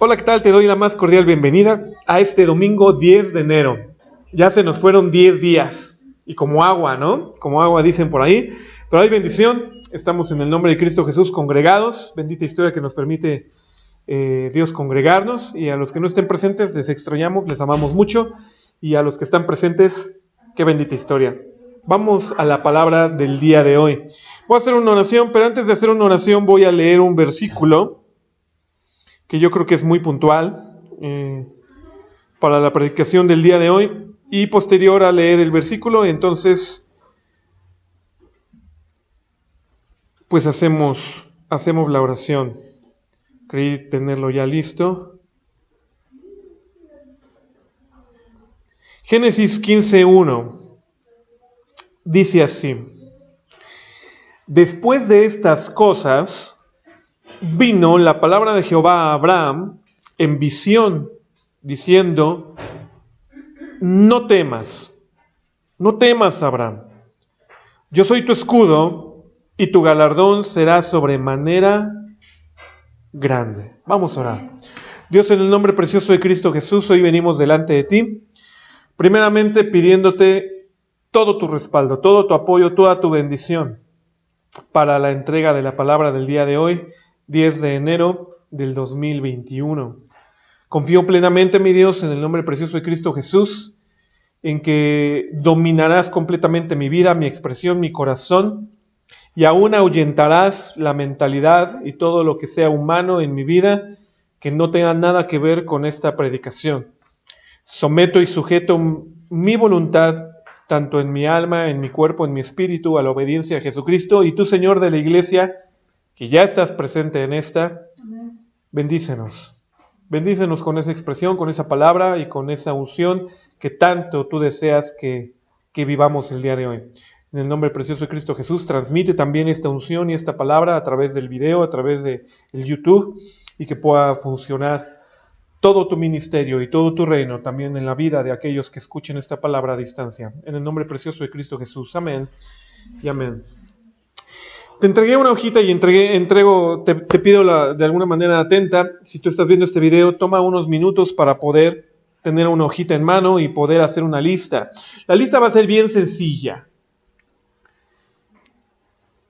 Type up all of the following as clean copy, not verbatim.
Hola, ¿qué tal? Te doy la más cordial bienvenida a este domingo 10 de enero. Ya se nos fueron 10 días y como agua, ¿no? Como agua dicen por ahí, pero hay bendición. Estamos en el nombre de Cristo Jesús congregados. Bendita historia que nos permite Dios congregarnos, y a los que no estén presentes les extrañamos, les amamos mucho, y a los que están presentes, qué bendita historia. Vamos a la palabra del día de hoy. Voy a hacer una oración, pero antes de hacer una oración voy a leer un versículo que yo creo que es muy puntual para la predicación del día de hoy, y posterior a leer el versículo, entonces pues hacemos la oración. Creí tenerlo ya listo. Génesis 15:1 dice así: Después de estas cosas vino la palabra de Jehová a Abraham en visión, diciendo: No temas, Abraham. Yo soy tu escudo, y tu galardón será sobremanera grande. Vamos a orar. Dios, en el nombre precioso de Cristo Jesús, hoy venimos delante de ti, primeramente pidiéndote todo tu respaldo, todo tu apoyo, toda tu bendición para la entrega de la palabra del día de hoy, 10 de enero del 2021. Confío plenamente, mi Dios, en el nombre precioso de Cristo Jesús, en que dominarás completamente mi vida, mi expresión, mi corazón, y aún ahuyentarás la mentalidad y todo lo que sea humano en mi vida que no tenga nada que ver con esta predicación. Someto y sujeto mi voluntad, tanto en mi alma, en mi cuerpo, en mi espíritu, a la obediencia a Jesucristo. Y tú, Señor de la iglesia, que ya estás presente en esta, bendícenos. Bendícenos con esa expresión, con esa palabra y con esa unción que tanto tú deseas que vivamos el día de hoy. En el nombre precioso de Cristo Jesús, transmite también esta unción y esta palabra a través del video, a través del YouTube, y que pueda funcionar todo tu ministerio y todo tu reino también en la vida de aquellos que escuchen esta palabra a distancia. En el nombre precioso de Cristo Jesús. Amén y amén. Te entregué una hojita y te pido de alguna manera atenta. Si tú estás viendo este video, toma unos minutos para poder tener una hojita en mano y poder hacer una lista. La lista va a ser bien sencilla.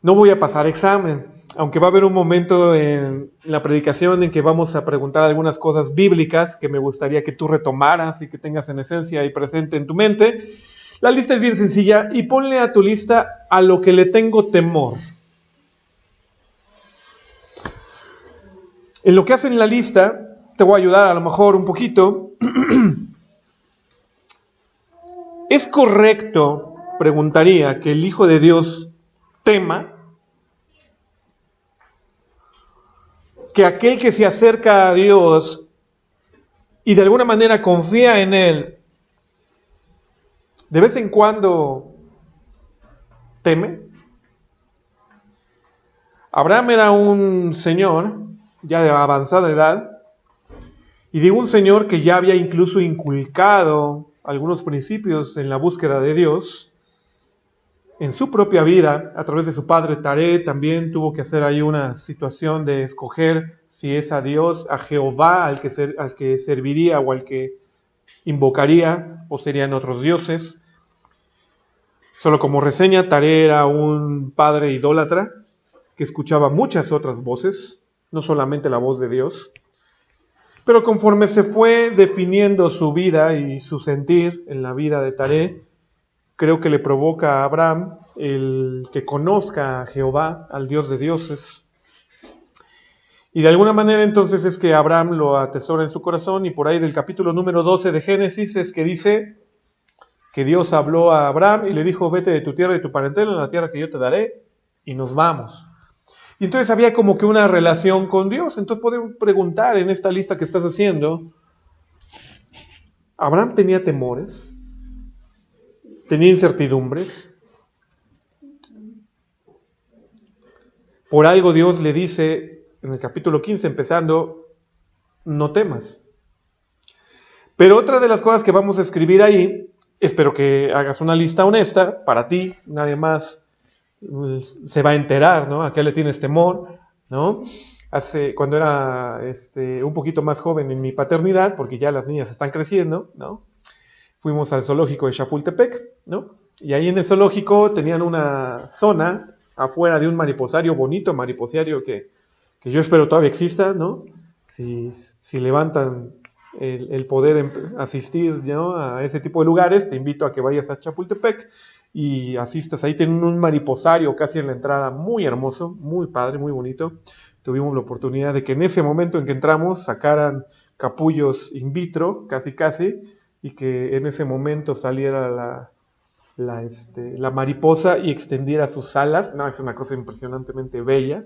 No voy a pasar examen, aunque va a haber un momento en la predicación en que vamos a preguntar algunas cosas bíblicas que me gustaría que tú retomaras y que tengas en esencia y presente en tu mente. La lista es bien sencilla, y ponle a tu lista a lo que le tengo temor. En lo que haces en la lista, te voy a ayudar a lo mejor un poquito. ¿Es correcto, preguntaría, que el Hijo de Dios tema? Que aquel que se acerca a Dios y de alguna manera confía en Él, de vez en cuando teme. Abraham era un señor ya de avanzada edad, y digo un señor que ya había incluso inculcado algunos principios en la búsqueda de Dios en su propia vida. A través de su padre Taré también tuvo que hacer ahí una situación de escoger si es a Dios, a Jehová al que serviría o al que invocaría, o serían otros dioses. Solo como reseña, Taré era un padre idólatra que escuchaba muchas otras voces, no solamente la voz de Dios. Pero conforme se fue definiendo su vida y su sentir en la vida de Taré, creo que le provoca a Abraham el que conozca a Jehová, al Dios de dioses. Y de alguna manera entonces es que Abraham lo atesora en su corazón, y por ahí del capítulo número 12 de Génesis es que dice que Dios habló a Abraham y le dijo: vete de tu tierra y de tu parentela a la tierra que yo te daré, y nos vamos. Y entonces había como que una relación con Dios. Entonces podemos preguntar en esta lista que estás haciendo: ¿Abraham tenía temores? ¿Tenía incertidumbres? Por algo Dios le dice en el capítulo 15, empezando: no temas. Pero otra de las cosas que vamos a escribir ahí, espero que hagas una lista honesta para ti, nadie más se va a enterar, ¿no? ¿A qué le tienes temor? ¿No? cuando era un poquito más joven en mi paternidad, porque ya las niñas están creciendo, ¿no? Fuimos al zoológico de Chapultepec, ¿no? Y ahí en el zoológico tenían una zona afuera de un mariposario bonito, mariposario que yo espero todavía exista, ¿no? Si levantan el poder asistir, ¿no?, a ese tipo de lugares, te invito a que vayas a Chapultepec y asistas. Ahí tienen un mariposario casi en la entrada, muy hermoso, muy padre, muy bonito. Tuvimos la oportunidad de que en ese momento en que entramos sacaran capullos in vitro, casi casi, y que en ese momento saliera la mariposa y extendiera sus alas. No, es una cosa impresionantemente bella.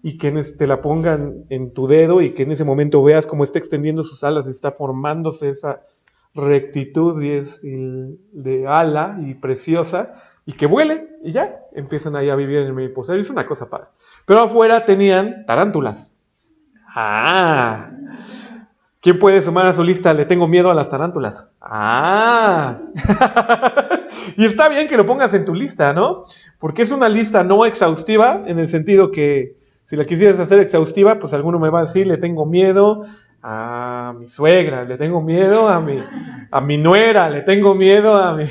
Y que te la pongan en tu dedo y que en ese momento veas cómo está extendiendo sus alas, está formándose esa rectitud de ala y preciosa, y que vuelen y ya empiezan ahí a vivir en el mariposario. Es una cosa padre. Pero afuera tenían tarántulas. Ah, ¿quién puede sumar a su lista? Le tengo miedo a las tarántulas. Ah, y está bien que lo pongas en tu lista, ¿no? Porque es una lista no exhaustiva, en el sentido que si la quisieras hacer exhaustiva, pues alguno me va a decir, le tengo miedo a mi suegra, le tengo miedo a mi nuera, le tengo miedo a mi...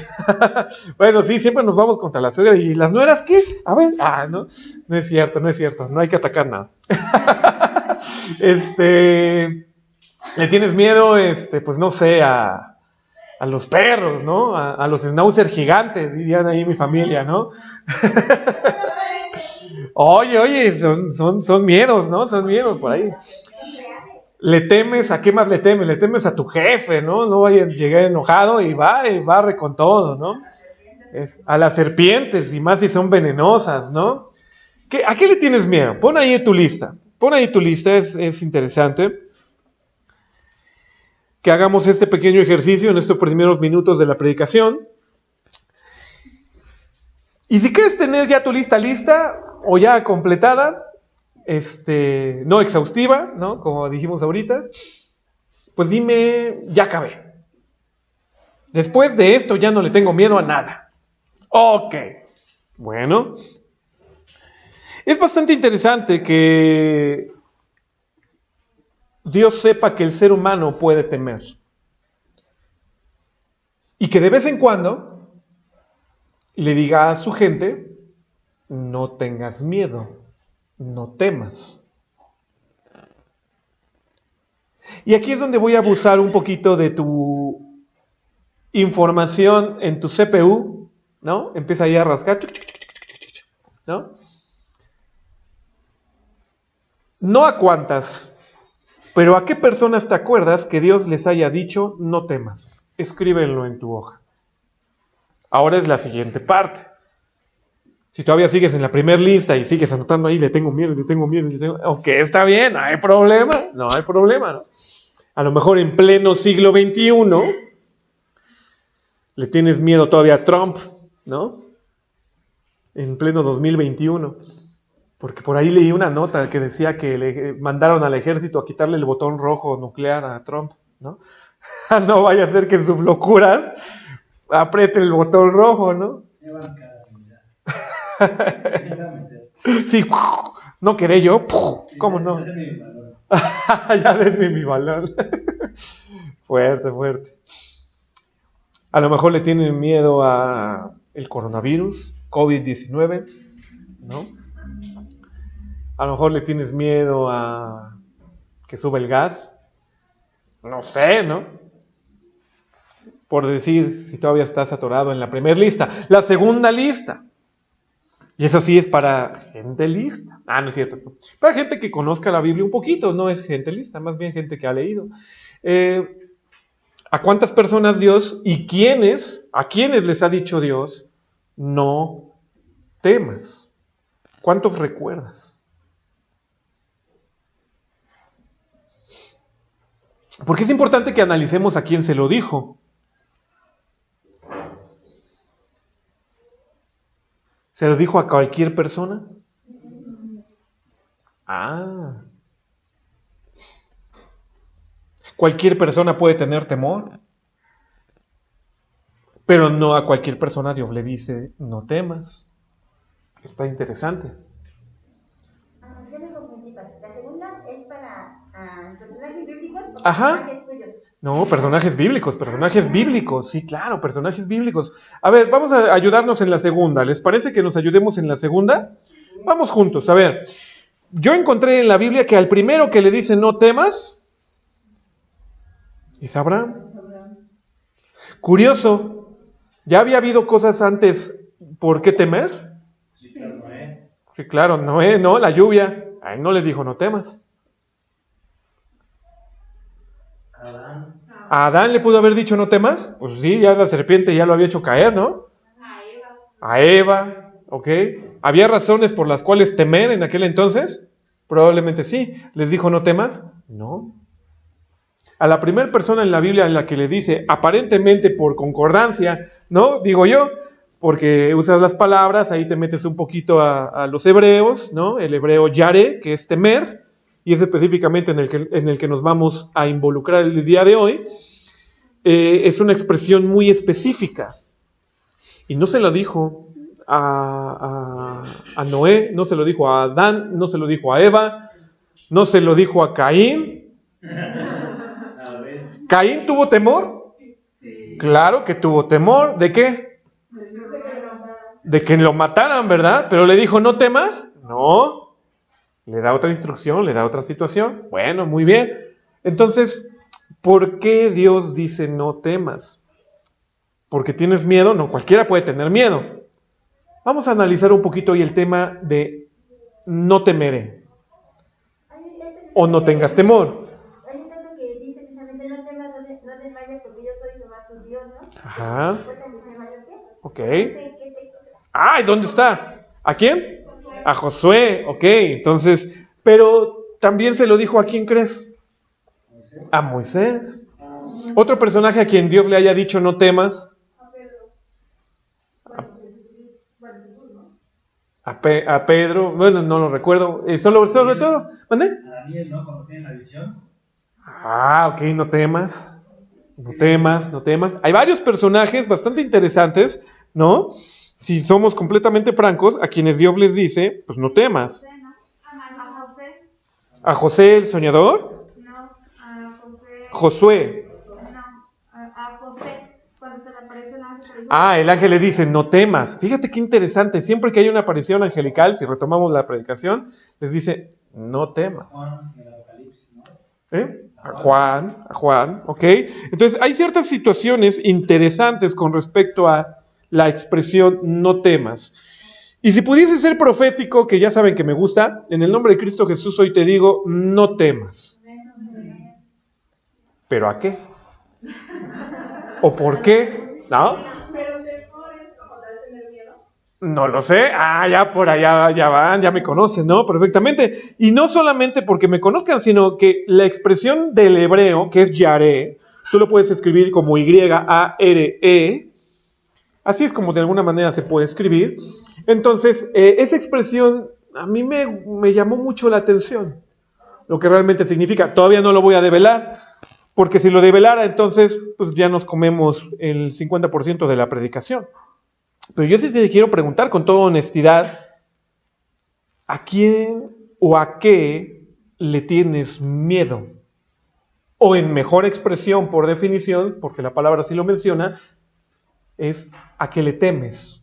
Bueno, sí, siempre nos vamos contra la suegra. ¿Y las nueras qué? A ver, no, no es cierto, no hay que atacar nada. Le tienes miedo, pues no sé, a los perros, ¿no? A los schnauzer gigantes, dirían ahí mi familia, ¿no? Oye, son miedos, ¿no? Son miedos por ahí. Le temes, ¿a qué más le temes? Le temes a tu jefe, ¿no? No vaya a llegar enojado y barre con todo, ¿no? A las serpientes, y más si son venenosas, ¿no? ¿A qué le tienes miedo? Pon ahí tu lista. Es interesante que hagamos este pequeño ejercicio en estos primeros minutos de la predicación. Y si quieres tener ya tu lista o ya completada, no exhaustiva, ¿no?, como dijimos ahorita, pues dime, ya acabé. Después de esto ya no le tengo miedo a nada. Ok, bueno. Es bastante interesante que Dios sepa que el ser humano puede temer. Y que de vez en cuando le diga a su gente, no tengas miedo, no temas. Y aquí es donde voy a abusar un poquito de tu información en tu CPU, ¿no? Empieza ahí a rascar, ¿no? No a cuántas, pero a qué personas te acuerdas que Dios les haya dicho, no temas. Escríbenlo en tu hoja. Ahora es la siguiente parte. Si todavía sigues en la primera lista y sigues anotando ahí, le tengo miedo. Ok, está bien, no hay problema, ¿no? A lo mejor en pleno siglo XXI le tienes miedo todavía a Trump, ¿no? En pleno 2021. Porque por ahí leí una nota que decía que le mandaron al ejército a quitarle el botón rojo nuclear a Trump, ¿no? No vaya a ser que en sus locuras apriete el botón rojo, ¿no? Sí, no quedé yo, ¿cómo no? Ya denme mi balón. Fuerte. A lo mejor le tienen miedo a el coronavirus, COVID-19, ¿no? A lo mejor le tienes miedo a que suba el gas. No sé, ¿no? Por decir, si todavía estás atorado en la primera lista. La segunda lista. Y eso sí es para gente lista. No es cierto. Para gente que conozca la Biblia un poquito, no es gente lista, más bien gente que ha leído. ¿A cuántas personas Dios y a quiénes les ha dicho Dios, no temas? ¿Cuántos recuerdas? Porque es importante que analicemos a quién se lo dijo. ¿Se lo dijo a cualquier persona? Cualquier persona puede tener temor, pero no a cualquier persona Dios le dice, no temas. Está interesante. Ya me confundí, la segunda ¿Personajes bíblicos o Ajá. personajes tuyos? No, personajes bíblicos, sí, claro, personajes bíblicos. A ver, vamos a ayudarnos en la segunda. ¿Les parece que nos ayudemos en la segunda? Vamos juntos, a ver. Yo encontré en la Biblia que al primero que le dice no temas es Abraham. Curioso, ¿ya había habido cosas antes por qué temer? Sí, claro, Noé, no, la lluvia. A él no le dijo no temas. ¿A Adán le pudo haber dicho no temas? Pues sí, ya la serpiente ya lo había hecho caer, ¿no? A Eva, ¿ok? ¿Había razones por las cuales temer en aquel entonces? Probablemente sí. ¿Les dijo no temas? No. A la primera persona en la Biblia en la que le dice, aparentemente por concordancia, ¿no? Digo yo, porque usas las palabras, ahí te metes un poquito a los hebreos, ¿no? El hebreo yare, que es temer, y es específicamente en el que nos vamos a involucrar el día de hoy. Es una expresión muy específica. Y no se lo dijo a Noé, no se lo dijo a Adán, no se lo dijo a Eva, no se lo dijo a Caín. ¿Caín tuvo temor? Sí. Claro que tuvo temor. ¿De qué? De que lo mataran, ¿verdad? Pero le dijo, ¿no temas? No. Le da otra instrucción, le da otra situación. Bueno, muy bien. Entonces, ¿por qué Dios dice no temas? ¿Porque tienes miedo? No, cualquiera puede tener miedo. Vamos a analizar un poquito hoy el tema de no temeré. O no tengas temor. Ajá. Ok. Ah, ¿y dónde está? ¿A quién? A Josué. Ok, entonces, pero también se lo dijo a quién crees? A Moisés. Otro personaje a quien Dios le haya dicho no temas. A Pedro, bueno, no lo recuerdo. Sobre todo, ¿mande? A Daniel, ¿no? Cuando tiene la visión. Ah, ok, no temas. No temas, no temas. Hay varios personajes bastante interesantes, ¿no? Si somos completamente francos, a quienes Dios les dice, pues no temas. ¿A José el soñador? No, a José. Josué. No, a José, cuando se le aparece el ángel. Ah, el ángel le dice, no temas. Fíjate qué interesante. Siempre que hay una aparición angelical, si retomamos la predicación, les dice, no temas. A Juan, ¿ok? Entonces, hay ciertas situaciones interesantes con respecto a la expresión no temas. Y si pudiese ser profético, que ya saben que me gusta, en el nombre de Cristo Jesús hoy te digo, no temas. ¿Pero a qué? ¿O por qué? ¿No? Pero temor es como tal tener miedo. No lo sé. Ah, ya por allá ya van, ya me conocen, ¿no? Perfectamente. Y no solamente porque me conozcan, sino que la expresión del hebreo, que es yaré, tú lo puedes escribir como Y-A-R-E. Así es como de alguna manera se puede escribir. Entonces, esa expresión a mí me llamó mucho la atención. Lo que realmente significa. Todavía no lo voy a develar, porque si lo develara, entonces pues ya nos comemos el 50% de la predicación. Pero yo sí te quiero preguntar con toda honestidad, ¿a quién o a qué le tienes miedo? O en mejor expresión, por definición, porque la palabra sí lo menciona, es a qué le temes.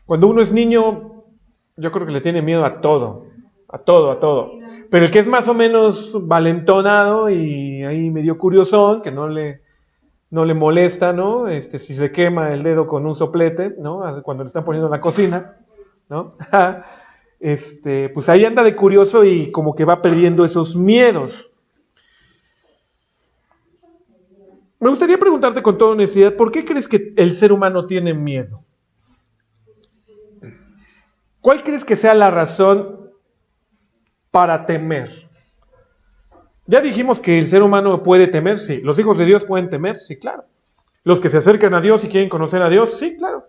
Cuando uno es niño, yo creo que le tiene miedo a todo, a todo, a todo. Pero el que es más o menos valentonado y ahí medio curiosón, que no le molesta, ¿no? Si se quema el dedo con un soplete, ¿no? Cuando le están poniendo en la cocina, ¿no? Pues ahí anda de curioso y como que va perdiendo esos miedos. Me gustaría preguntarte con toda honestidad, ¿por qué crees que el ser humano tiene miedo? ¿Cuál crees que sea la razón para temer? Ya dijimos que el ser humano puede temer, sí. ¿Los hijos de Dios pueden temer? Sí, claro. ¿Los que se acercan a Dios y quieren conocer a Dios? Sí, claro.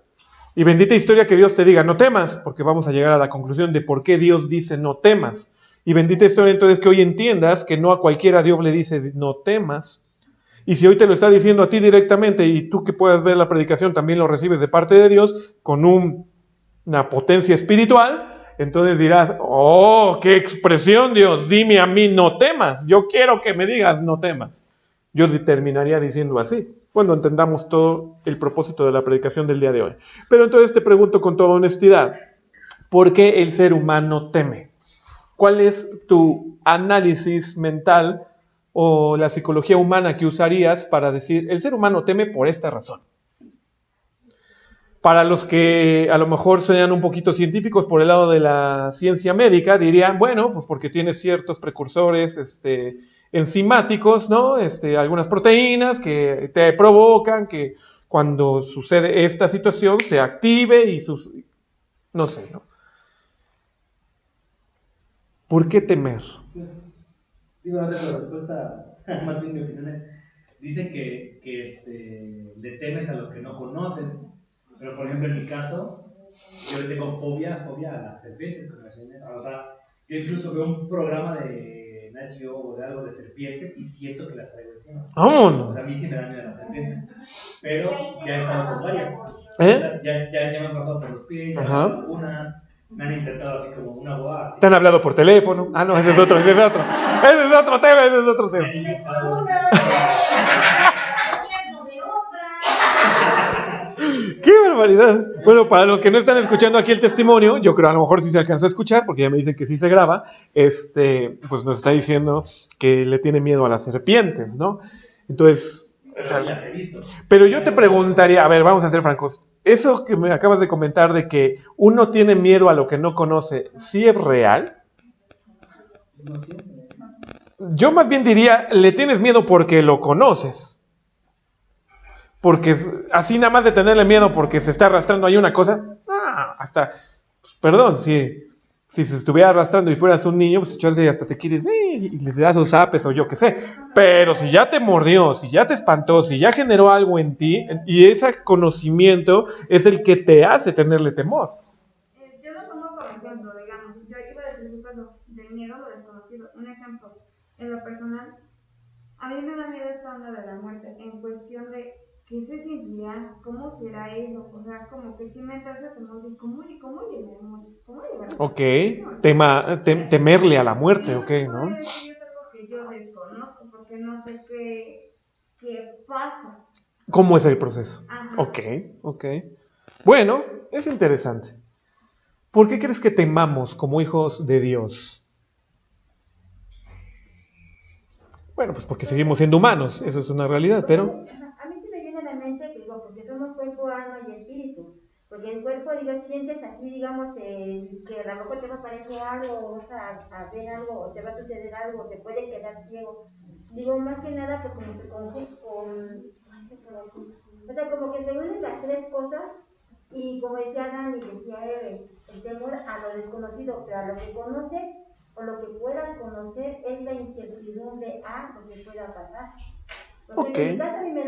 Y bendita historia que Dios te diga, no temas, porque vamos a llegar a la conclusión de por qué Dios dice no temas. Y bendita historia entonces que hoy entiendas que no a cualquiera Dios le dice no temas. Y si hoy te lo está diciendo a ti directamente y tú que puedas ver la predicación también lo recibes de parte de Dios con una potencia espiritual, Entonces dirás, oh, qué expresión, Dios, dime a mí no temas. Yo quiero que me digas no temas. Yo terminaría diciendo así, cuando entendamos todo el propósito de la predicación del día de hoy. Pero entonces te pregunto con toda honestidad, ¿por qué el ser humano teme? ¿Cuál es tu análisis mental o la psicología humana que usarías para decir, el ser humano teme por esta razón? Para los que a lo mejor sean un poquito científicos por el lado de la ciencia médica, dirían, bueno, pues porque tiene ciertos precursores enzimáticos, ¿no? Algunas proteínas que te provocan que cuando sucede esta situación se active y no sé, ¿no? ¿Por qué temer? Pues, digo, no tengo respuesta, más bien mi opinión es, dicen que le temes a lo que no conoces, pero por ejemplo en mi caso, yo le tengo fobia a las serpientes, o sea, yo incluso veo un programa de Nat Geo o de algo de serpientes y siento que las traigo encima. ¡Vámonos! O sea, a mí sí me dan miedo las serpientes, pero ya he estado con varias. ¿Eh? O sea, ya me han pasado por los pies, ya me han Ajá. dado algunas, me han intentado así como una boa. Así. ¿Te han hablado por teléfono? Ah, no, ese es otro. Ese es otro tema. Me han intentado- ¡Qué barbaridad! Bueno, para los que no están escuchando aquí el testimonio, yo creo a lo mejor sí se alcanza a escuchar, porque ya me dicen que sí se graba, pues nos está diciendo que le tiene miedo a las serpientes, ¿no? Entonces, Pero las he visto. pero yo te preguntaría, a ver, vamos a ser francos, eso que me acabas de comentar de que uno tiene miedo a lo que no conoce, ¿sí es real? No siempre. Yo más bien diría, le tienes miedo porque lo conoces. Porque así nada más de tenerle miedo porque se está arrastrando ahí una cosa, hasta, pues, perdón, si se estuviera arrastrando y fueras un niño, pues chance hasta te quieres y le das los zapes o yo qué sé. Pero si ya te mordió, si ya te espantó, si ya generó algo en ti, y ese conocimiento es el que te hace tenerle temor. Yo lo tomo como ejemplo, digamos, yo iba a decir eso, de miedo a lo desconocido. Un ejemplo, en lo personal, a mí me da miedo esta onda de la muerte, en cuestión de qué se sentirá, cómo será eso, o sea, como que si me entra ese temor de cómo llegará a morir, cómo llegará a Ok, temerle a la muerte, ok, ¿no? Es algo que yo desconozco, porque no sé qué pasa. ¿Cómo es el proceso? Ajá. Ok. Bueno, es interesante. ¿Por qué crees que temamos como hijos de Dios? Bueno, pues porque seguimos siendo humanos, eso es una realidad, pero... A mí se me viene a la mente que digo, porque somos cuerpo, alma y espíritu. Porque el cuerpo, digo, sientes aquí, digamos, que a lo mejor te va a aparecer algo, o vas a ver algo, o te va a suceder algo, o te puede quedar ciego. Digo, más que nada, que como que o sea, como que se unen las tres cosas, y como decía Dani, decía Eve, el temor a lo desconocido, pero a lo que conoces, o lo que puedas conocer, es la incertidumbre a lo que pueda pasar. Porque Ok. en mi caso a mí me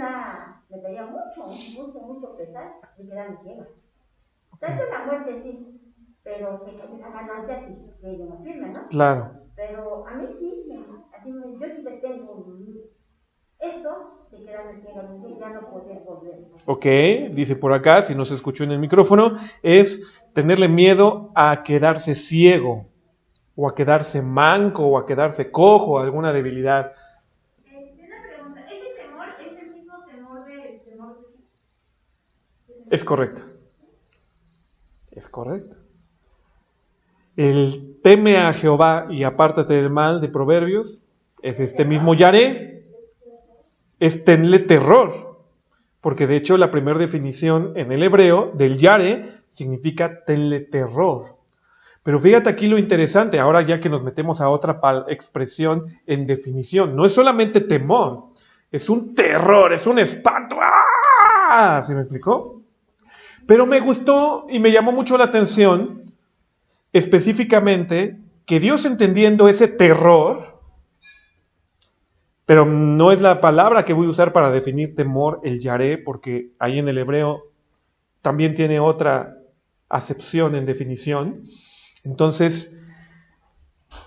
daría mucho pesar de quedarme ciega. Tanto la muerte sí, pero que la ganancia sí, que yo no firme, ¿no? Claro. Pero a mí sí, yo sí te tengo esto de quedarme ciega, de ya no poder volver. Ok, dice por acá, si no se escuchó en el micrófono, es tenerle miedo a quedarse ciego, o a quedarse manco, o a quedarse cojo, alguna debilidad. Una pregunta, ¿ese temor es el mismo temor del temor de... Es correcto. El teme a Jehová y apártate del mal de Proverbios es este mismo Yaré, es tenle terror, porque de hecho la primera definición en el hebreo del Yaré significa tenle terror. Pero fíjate aquí lo interesante, ahora ya que nos metemos a otra expresión en definición, no es solamente temor, es un terror, es un espanto. ¡Ah! ¿Sí me explicó? Pero me gustó y me llamó mucho la atención específicamente que Dios, entendiendo ese terror, pero no es la palabra que voy a usar para definir temor, el yaré, porque ahí en el hebreo también tiene otra acepción en definición. Entonces,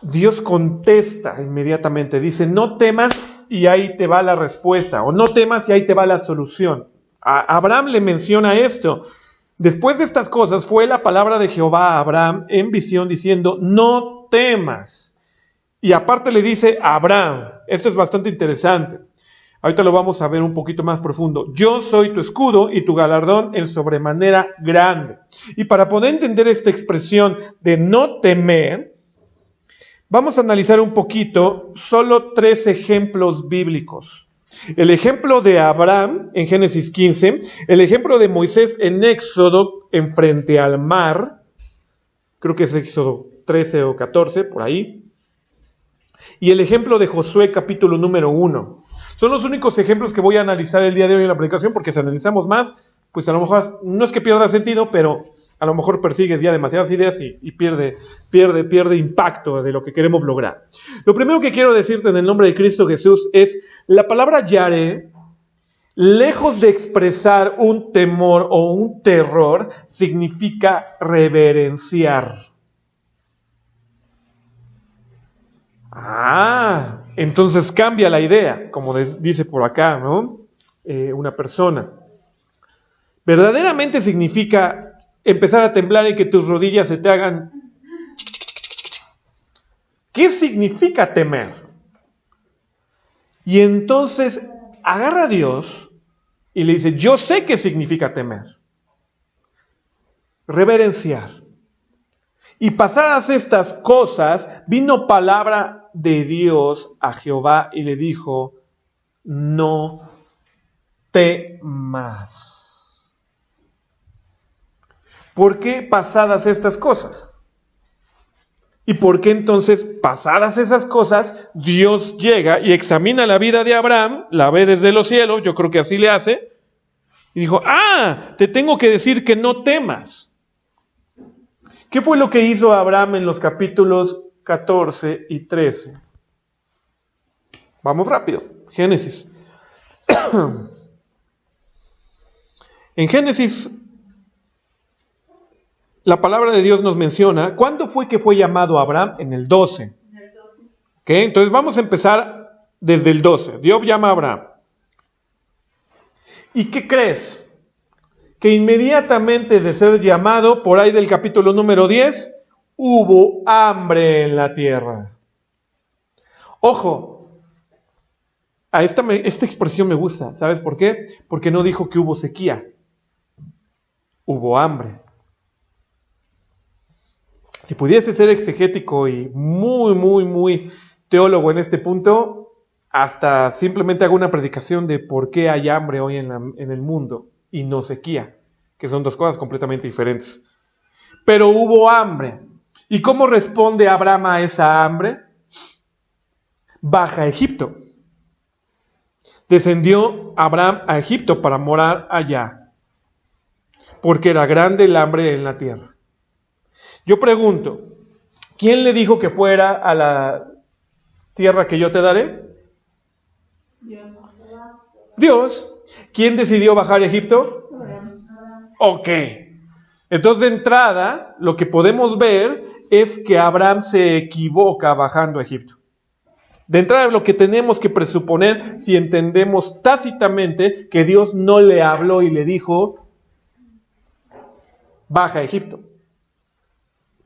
Dios contesta inmediatamente, dice, no temas y ahí te va la respuesta, o no temas y ahí te va la solución. A Abraham le menciona esto, Después de estas cosas fue la palabra de Jehová a Abraham en visión diciendo, no temas. Y aparte le dice a Abraham, esto es bastante interesante. Ahorita lo vamos a ver un poquito más profundo. Yo soy tu escudo y tu galardón en sobremanera grande. Y para poder entender esta expresión de no temer, vamos a analizar un poquito solo 3 ejemplos bíblicos. El ejemplo de Abraham en Génesis 15, el ejemplo de Moisés en Éxodo en frente al mar, creo que es Éxodo 13 o 14, por ahí, y el ejemplo de Josué capítulo número 1. Son los únicos ejemplos que voy a analizar el día de hoy en la predicación, porque si analizamos más, pues a lo mejor no es que pierda sentido, pero a lo mejor persigues ya demasiadas ideas y pierde impacto de lo que queremos lograr. Lo primero que quiero decirte en el nombre de Cristo Jesús es, la palabra Yareh, lejos de expresar un temor o un terror, significa reverenciar. Entonces cambia la idea, como dice por acá, ¿no? Una persona. Verdaderamente significa empezar a temblar y que tus rodillas se te hagan... ¿Qué significa temer? Y entonces agarra a Dios y le dice, yo sé qué significa temer. Reverenciar. Y pasadas estas cosas, vino palabra de Dios a Jehová y le dijo, no temas. ¿Por qué pasadas estas cosas? ¿Y por qué entonces, pasadas esas cosas, Dios llega y examina la vida de Abraham, la ve desde los cielos, yo creo que así le hace, y dijo, te tengo que decir que no temas? ¿Qué fue lo que hizo Abraham en los capítulos 14 y 13? Vamos rápido. Génesis. En Génesis, la palabra de Dios nos menciona, ¿cuándo fue que fue llamado Abraham? En el 12. ¿Okay? Entonces vamos a empezar desde el 12. Dios llama a Abraham. ¿Y qué crees? Que inmediatamente de ser llamado, por ahí del capítulo número 10, hubo hambre en la tierra. Ojo, esta expresión me gusta. ¿Sabes por qué? Porque no dijo que hubo sequía. Hubo hambre. Si pudiese ser exegético y muy teólogo en este punto, hasta simplemente hago una predicación de por qué hay hambre hoy en el mundo y no sequía, que son 2 cosas completamente diferentes. Pero hubo hambre. ¿Y cómo responde Abraham a esa hambre? Baja a Egipto. Descendió Abraham a Egipto para morar allá, porque era grande el hambre en la tierra. Yo pregunto, ¿quién le dijo que fuera a la tierra que yo te daré? Dios. ¿Quién decidió bajar a Egipto? Ok. Entonces, de entrada, lo que podemos ver es que Abraham se equivoca bajando a Egipto. De entrada, lo que tenemos que presuponer, si entendemos tácitamente, que Dios no le habló y le dijo, baja a Egipto.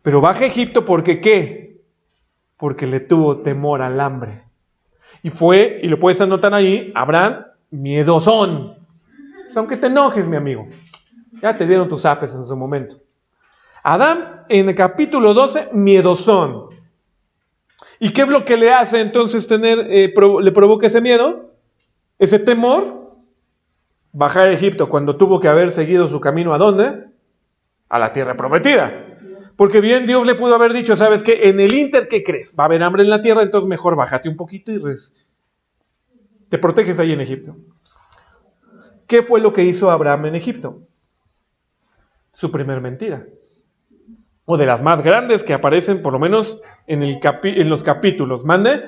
Pero baja a Egipto porque ¿qué? Porque le tuvo temor al hambre. Y fue, y lo puedes anotar ahí, Abraham, miedosón. Pues aunque te enojes, mi amigo. Ya te dieron tus apes en su momento. Adán, en el capítulo 12, miedosón. ¿Y qué es lo que le hace entonces le provoca ese miedo? Ese temor. Bajar a Egipto cuando tuvo que haber seguido su camino ¿a dónde? A la tierra prometida. Porque bien Dios le pudo haber dicho, ¿sabes qué? En el ínter, ¿qué crees? Va a haber hambre en la tierra, entonces mejor bájate un poquito y te proteges ahí en Egipto. ¿Qué fue lo que hizo Abraham en Egipto? Su primer mentira. O de las más grandes que aparecen por lo menos en los capítulos. ¿Mande?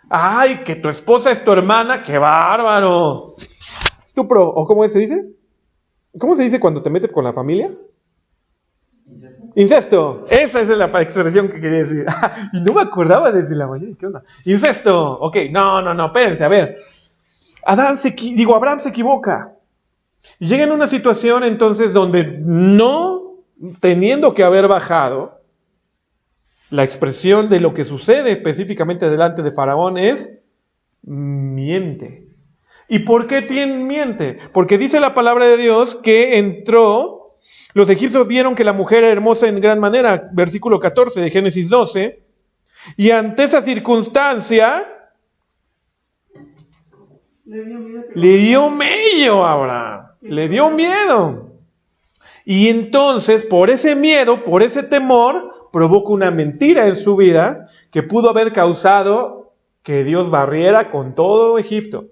¡Ay, que tu esposa es tu hermana! ¡Qué bárbaro! Estupro, ¿o cómo se dice? ¿Cómo se dice cuando te metes con la familia? Incesto. Esa es la expresión que quería decir. Y no me acordaba desde la mañana. ¿Qué onda? Incesto. Ok, no, espérense, a ver. Abraham se equivoca. Y llega en una situación entonces donde no teniendo que haber bajado, la expresión de lo que sucede específicamente delante de Faraón es miente. ¿Y por qué miente? Porque dice la palabra de Dios que entró, los egipcios vieron que la mujer era hermosa en gran manera, versículo 14 de Génesis 12, y ante esa circunstancia le dio miedo a Abraham, le dio miedo. Y entonces, por ese miedo, por ese temor, provoca una mentira en su vida que pudo haber causado que Dios barriera con todo Egipto.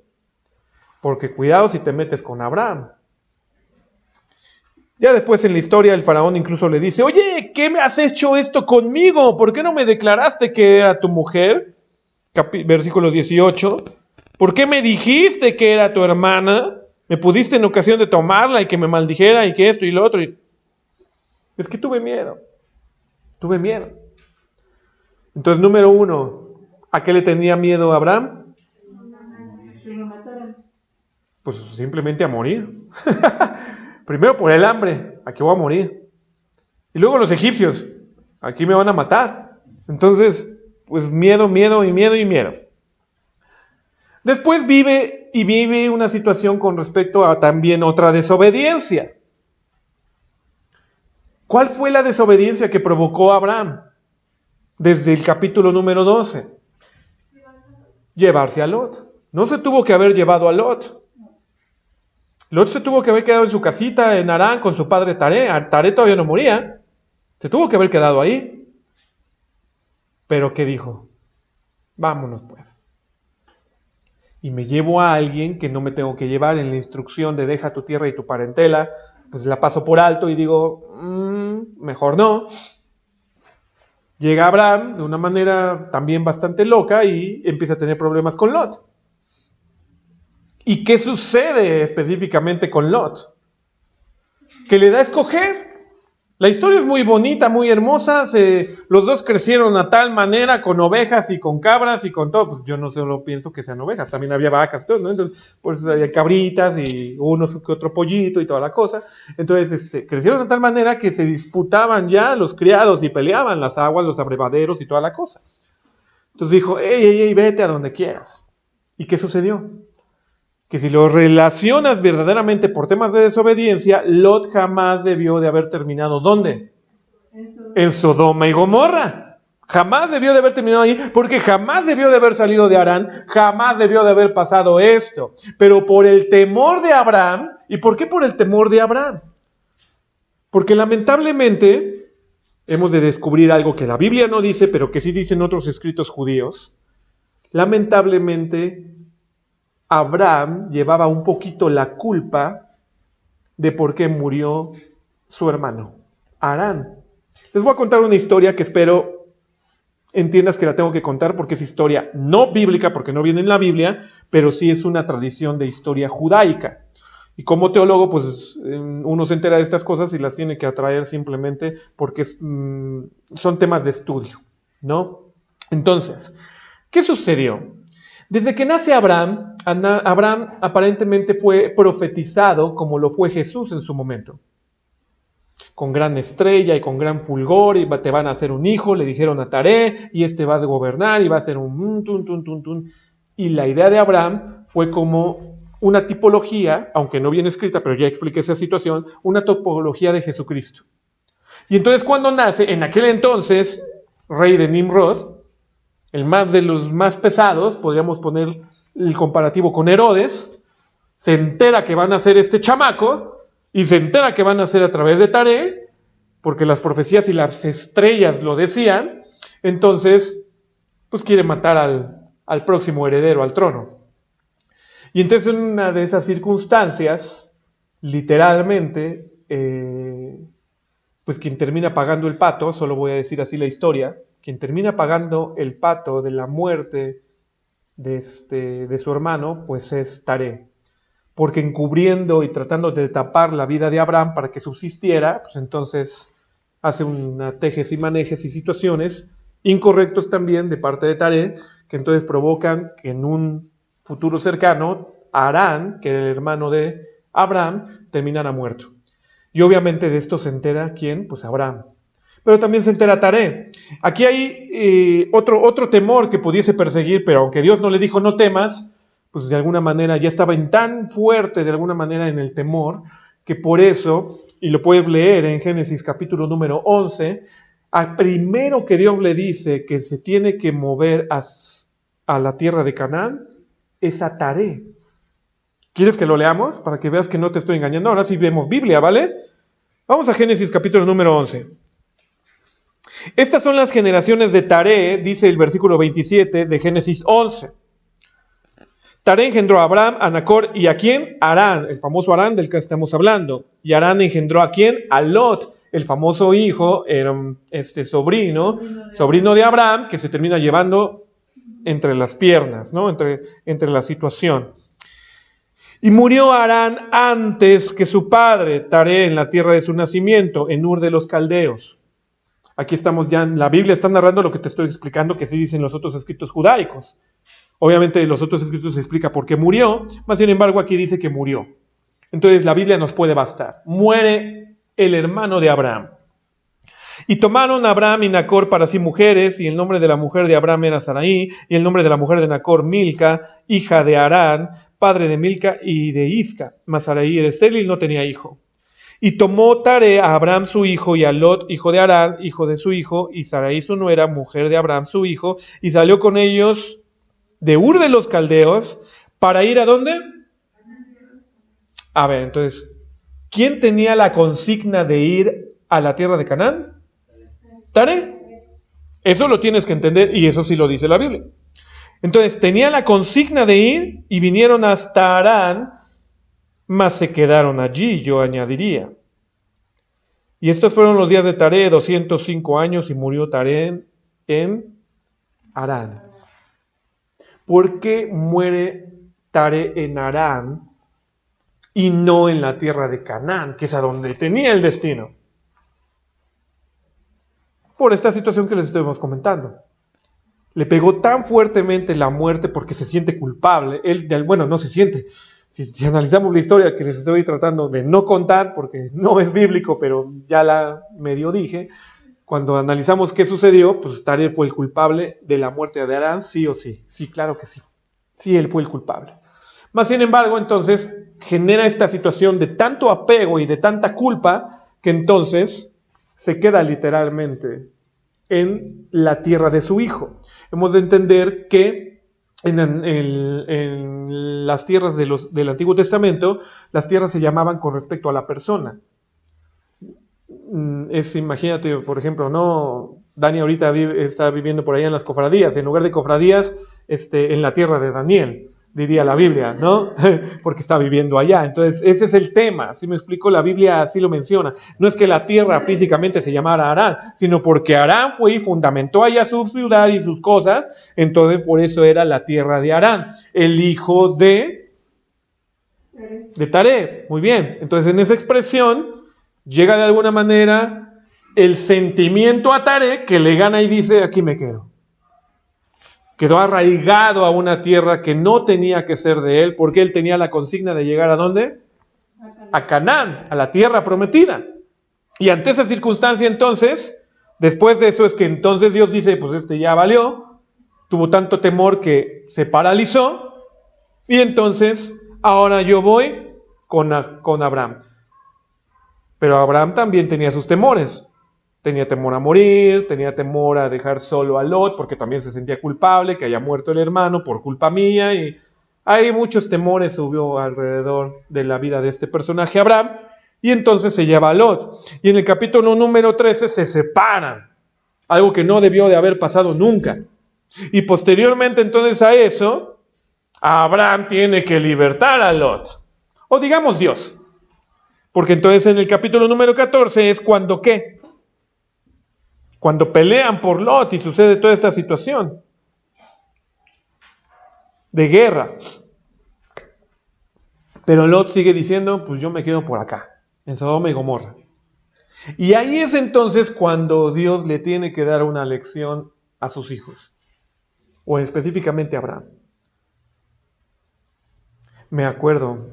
Porque cuidado si te metes con Abraham. Ya después en la historia el faraón incluso le dice, oye, ¿qué me has hecho esto conmigo? ¿Por qué no me declaraste que era tu mujer? Versículo 18. ¿Por qué me dijiste que era tu hermana? Me pudiste en ocasión de tomarla y que me maldijera y que esto y lo otro. Es que tuve miedo. Tuve miedo. Entonces, número 1, ¿a qué le tenía miedo a Abraham? Pues simplemente a morir. Primero por el hambre, aquí voy a morir. Y luego los egipcios, aquí me van a matar. Entonces, pues miedo, miedo y miedo y miedo. Después vive una situación con respecto a también otra desobediencia. ¿Cuál fue la desobediencia que provocó a Abraham? Desde el capítulo número 12. Llevarse a Lot. No se tuvo que haber llevado a Lot. Lot se tuvo que haber quedado en su casita en Harán con su padre Taré. Taré todavía no moría. Se tuvo que haber quedado ahí. Pero ¿qué dijo? Vámonos pues. Y me llevo a alguien que no me tengo que llevar en la instrucción de deja tu tierra y tu parentela, pues la paso por alto y digo, mejor no. Llega Abraham de una manera también bastante loca y empieza a tener problemas con Lot. ¿Y qué sucede específicamente con Lot? Que le da a escoger. La historia es muy bonita, muy hermosa. Los dos crecieron a tal manera con ovejas y con cabras y con todo. Pues yo no solo pienso que sean ovejas, también había vacas y todo, ¿no? Entonces, pues había cabritas y unos que otro pollito y toda la cosa. Entonces, crecieron de tal manera que se disputaban ya los criados y peleaban las aguas, los abrevaderos y toda la cosa. Entonces dijo, ey, vete a donde quieras. ¿Y qué sucedió? Que si lo relacionas verdaderamente por temas de desobediencia, Lot jamás debió de haber terminado, ¿dónde? En Sodoma y Gomorra. Jamás debió de haber terminado ahí, porque jamás debió de haber salido de Harán, jamás debió de haber pasado esto. Pero por el temor de Abraham, ¿y por qué por el temor de Abraham? Porque lamentablemente hemos de descubrir algo que la Biblia no dice, pero que sí dicen otros escritos judíos. Lamentablemente, Abraham llevaba un poquito la culpa de por qué murió su hermano, Harán. Les voy a contar una historia que espero entiendas que la tengo que contar porque es historia no bíblica, porque no viene en la Biblia, pero sí es una tradición de historia judaica. Y como teólogo, pues uno se entera de estas cosas y las tiene que atraer simplemente porque son temas de estudio, ¿no? Entonces, ¿qué sucedió? Desde que nace Abraham aparentemente fue profetizado como lo fue Jesús en su momento. Con gran estrella y con gran fulgor, y te van a hacer un hijo, le dijeron a Taré, y va a gobernar, y va a ser un tun. Y la idea de Abraham fue como una tipología, aunque no bien escrita, pero ya expliqué esa situación, una tipología de Jesucristo. Y entonces cuando nace, en aquel entonces, rey de Nimrod, el más de los más pesados, podríamos poner el comparativo con Herodes, se entera que van a hacer este chamaco, y se entera que van a hacer a través de Taré, porque las profecías y las estrellas lo decían, entonces, pues quiere matar al próximo heredero al trono. Y entonces en una de esas circunstancias, literalmente, pues quien termina pagando el pato, solo voy a decir así la historia, quien termina pagando el pato de la muerte de su hermano, pues es Taré. Porque encubriendo y tratando de tapar la vida de Abraham para que subsistiera, pues entonces hace una tejes y manejes y situaciones incorrectos también de parte de Taré, que entonces provocan que en un futuro cercano, Harán, que era el hermano de Abraham, terminara muerto. Y obviamente de esto se entera ¿quién? Pues Abraham. Pero también se entera Taré. Aquí hay otro temor que pudiese perseguir, pero aunque Dios no le dijo no temas, pues de alguna manera ya estaba tan fuerte de alguna manera en el temor, que por eso, y lo puedes leer en Génesis capítulo número 11, al primero que Dios le dice que se tiene que mover a la tierra de Canaán, es a Taré. ¿Quieres que lo leamos? Para que veas que no te estoy engañando. Ahora sí vemos Biblia, ¿vale? Vamos a Génesis capítulo número 11. Estas son las generaciones de Taré, dice el versículo 27 de Génesis 11. Taré engendró a Abraham, a Nacor y ¿a quién? Harán, el famoso Harán del que estamos hablando. Y Harán engendró ¿a quién? A Lot, el famoso hijo, sobrino de Abraham, que se termina llevando entre las piernas, ¿no? Entre la situación. Y murió Harán antes que su padre, Taré, en la tierra de su nacimiento, en Ur de los Caldeos. Aquí estamos ya, la Biblia está narrando lo que te estoy explicando, que sí dicen los otros escritos judaicos. Obviamente los otros escritos se explica por qué murió, mas sin embargo aquí dice que murió. Entonces la Biblia nos puede bastar. Muere el hermano de Abraham. Y tomaron a Abraham y Nacor para sí mujeres, y el nombre de la mujer de Abraham era Sarai, y el nombre de la mujer de Nacor Milca, hija de Harán, padre de Milca y de Isca. Mas Sarai era estéril, no tenía hijo. Y tomó Taré a Abraham su hijo, y a Lot, hijo de Harán, hijo de su hijo, y Sarai su nuera, mujer de Abraham su hijo, y salió con ellos de Ur de los Caldeos, para ir ¿a dónde? A ver, entonces, ¿quién tenía la consigna de ir a la tierra de Canaán? Taré. Eso lo tienes que entender, y eso sí lo dice la Biblia. Entonces, tenía la consigna de ir, y vinieron hasta Harán, mas se quedaron allí, yo añadiría. Y estos fueron los días de Taré, 205 años, y murió Taré en Harán. ¿Por qué muere Taré en Harán y no en la tierra de Canaán, que es a donde tenía el destino? Por esta situación que les estuvimos comentando. Le pegó tan fuertemente la muerte porque se siente culpable. No se siente. Si analizamos la historia que les estoy tratando de no contar, porque no es bíblico, pero ya la medio dije, cuando analizamos qué sucedió, pues Taré fue el culpable de la muerte de Harán, sí o sí. Sí, claro que sí. Sí, él fue el culpable. Mas, sin embargo, entonces, genera esta situación de tanto apego y de tanta culpa, que entonces se queda literalmente en la tierra de su hijo. Hemos de entender que en las tierras del Antiguo Testamento, las tierras se llamaban con respecto a la persona. Imagínate, por ejemplo, ¿no? Dani ahorita está viviendo por allá en las cofradías, en lugar de cofradías, en la tierra de Daniel, diría la Biblia, ¿no? Porque está viviendo allá. Entonces, ese es el tema. Si me explico, la Biblia así lo menciona. No es que la tierra físicamente se llamara Harán, sino porque Harán fue y fundamentó allá su ciudad y sus cosas. Entonces, por eso era la tierra de Harán, el hijo de Taré. Muy bien. Entonces, en esa expresión llega de alguna manera el sentimiento a Taré que le gana y dice, aquí me quedo. Quedó arraigado a una tierra que no tenía que ser de él, porque él tenía la consigna de llegar ¿a dónde? A Canaán, a la tierra prometida. Y ante esa circunstancia entonces, después de eso es que entonces Dios dice, pues ya valió, tuvo tanto temor que se paralizó, y entonces ahora yo voy con Abraham. Pero Abraham también tenía sus temores. Tenía temor a morir, tenía temor a dejar solo a Lot, porque también se sentía culpable, que haya muerto el hermano por culpa mía, y hay muchos temores hubo alrededor de la vida de este personaje Abraham, y entonces se lleva a Lot. Y en el capítulo número 13 se separan, algo que no debió de haber pasado nunca. Y posteriormente entonces a eso, Abraham tiene que libertar a Lot, o digamos Dios, porque entonces en el capítulo número 14 es cuando ¿qué? Cuando pelean por Lot y sucede toda esta situación de guerra. Pero Lot sigue diciendo, pues yo me quedo por acá, en Sodoma y Gomorra. Y ahí es entonces cuando Dios le tiene que dar una lección a sus hijos, o específicamente a Abraham. Me acuerdo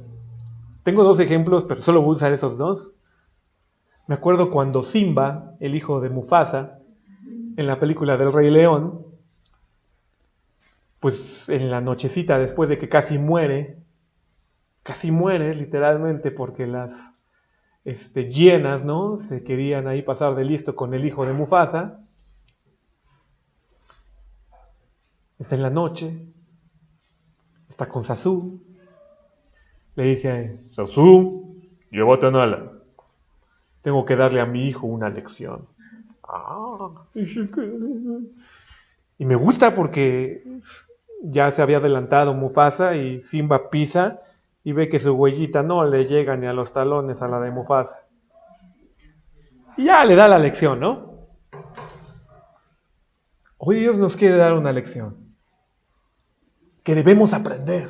Tengo 2 ejemplos, pero solo voy a usar esos 2. Me acuerdo cuando Simba, el hijo de Mufasa, en la película del Rey León, pues en la nochecita después de que casi muere literalmente porque las hienas, ¿no? Se querían ahí pasar de listo con el hijo de Mufasa. Está en la noche, está con Sasú, le dice: Sasú, llévate a Nala, tengo que darle a mi hijo una lección. Y me gusta porque ya se había adelantado Mufasa y Simba pisa y ve que su huellita no le llega ni a los talones a la de Mufasa. Y ya le da la lección, ¿no? Hoy Dios nos quiere dar una lección que debemos aprender.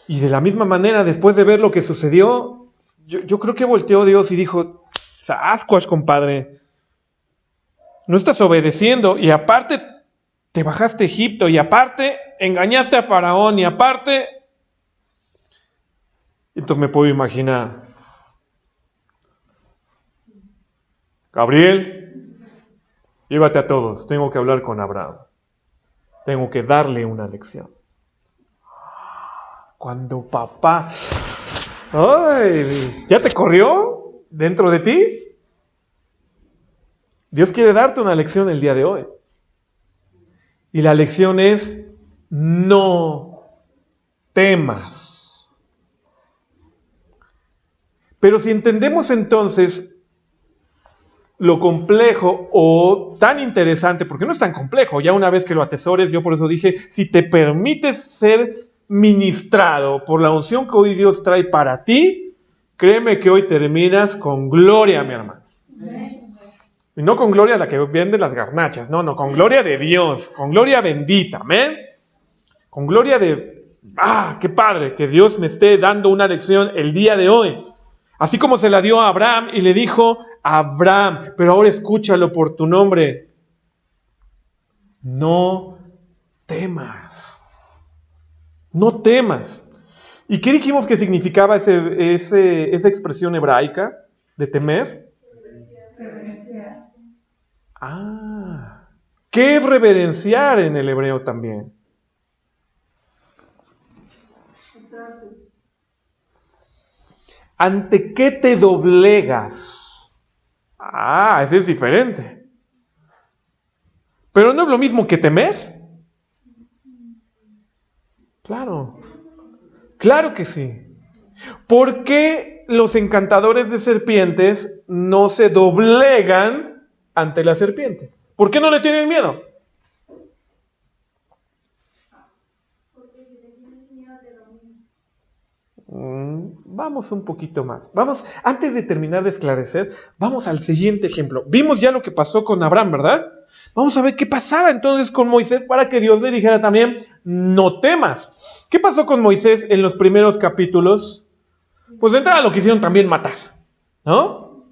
Y de la misma manera, después de ver lo que sucedió, yo creo que volteó Dios y dijo: Sasquatch, compadre, no estás obedeciendo, y aparte te bajaste a Egipto, y aparte engañaste a Faraón, y aparte... Entonces me puedo imaginar: Gabriel, llévate a todos, tengo que hablar con Abraham, tengo que darle una lección. Cuando papá, ¡ay!, ¿ya te corrió dentro de ti? Dios quiere darte una lección el día de hoy. Y la lección es: no temas. Pero si entendemos entonces lo complejo o tan interesante, porque no es tan complejo, ya una vez que lo atesores, yo por eso dije, si te permites ser ministrado por la unción que hoy Dios trae para ti, créeme que hoy terminas con gloria, mi hermano. Y no con gloria la que vende las garnachas, no, con gloria de Dios, con gloria bendita, amén. Con gloria de, qué padre, que Dios me esté dando una lección el día de hoy. Así como se la dio a Abraham y le dijo: Abraham, pero ahora escúchalo por tu nombre. No temas. No temas. ¿Y qué dijimos que significaba esa expresión hebraica de temer? ¿Qué es reverenciar en el hebreo también? ¿Ante qué te doblegas? Ese es diferente. Pero no es lo mismo que temer. Claro que sí. ¿Por qué los encantadores de serpientes no se doblegan ante la serpiente? ¿Por qué no le tienen miedo? Vamos un poquito más. Antes de terminar de esclarecer, vamos al siguiente ejemplo. Vimos ya lo que pasó con Abraham, ¿verdad? Vamos a ver qué pasaba entonces con Moisés para que Dios le dijera también: no temas. ¿Qué pasó con Moisés en los primeros capítulos? Pues de entrada lo quisieron también matar, ¿no?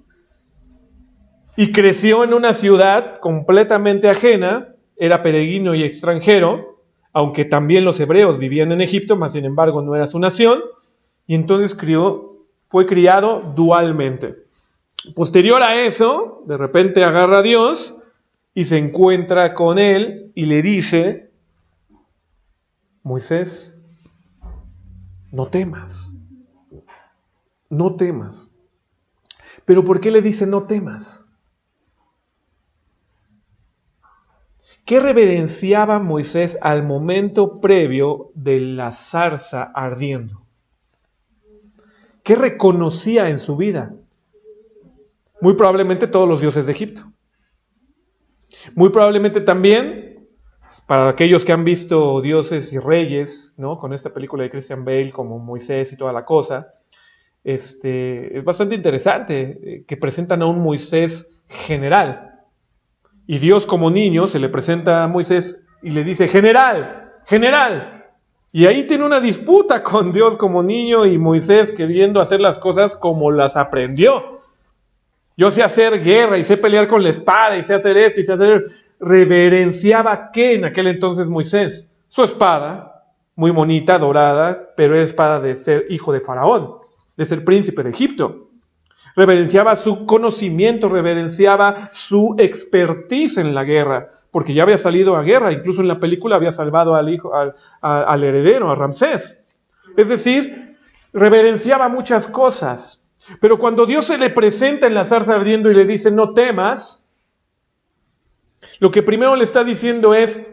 Y creció en una ciudad completamente ajena, era peregrino y extranjero, aunque también los hebreos vivían en Egipto, mas sin embargo no era su nación, y entonces fue criado dualmente. Posterior a eso, de repente agarra a Dios y se encuentra con él y le dice: Moisés, no temas. No temas. ¿Pero por qué le dice no temas? ¿Qué reverenciaba Moisés al momento previo de la zarza ardiendo? ¿Qué reconocía en su vida? Muy probablemente todos los dioses de Egipto. Muy probablemente también, para aquellos que han visto Dioses y Reyes, ¿no?, con esta película de Christian Bale, como Moisés y toda la cosa, es bastante interesante que presentan a un Moisés general. Y Dios como niño se le presenta a Moisés y le dice: general. Y ahí tiene una disputa con Dios como niño y Moisés queriendo hacer las cosas como las aprendió. Yo sé hacer guerra y sé pelear con la espada y sé hacer esto y sé hacer... ¿Reverenciaba qué en aquel entonces Moisés? Su espada. muy bonita, dorada, pero era espada de ser hijo de Faraón, de ser príncipe de Egipto. Reverenciaba su conocimiento, reverenciaba su expertise en la guerra, porque ya había salido a guerra, incluso en la película había salvado al heredero, a Ramsés. Es decir, reverenciaba muchas cosas. Pero cuando Dios se le presenta en la zarza ardiendo y le dice, no temas, lo que primero le está diciendo es,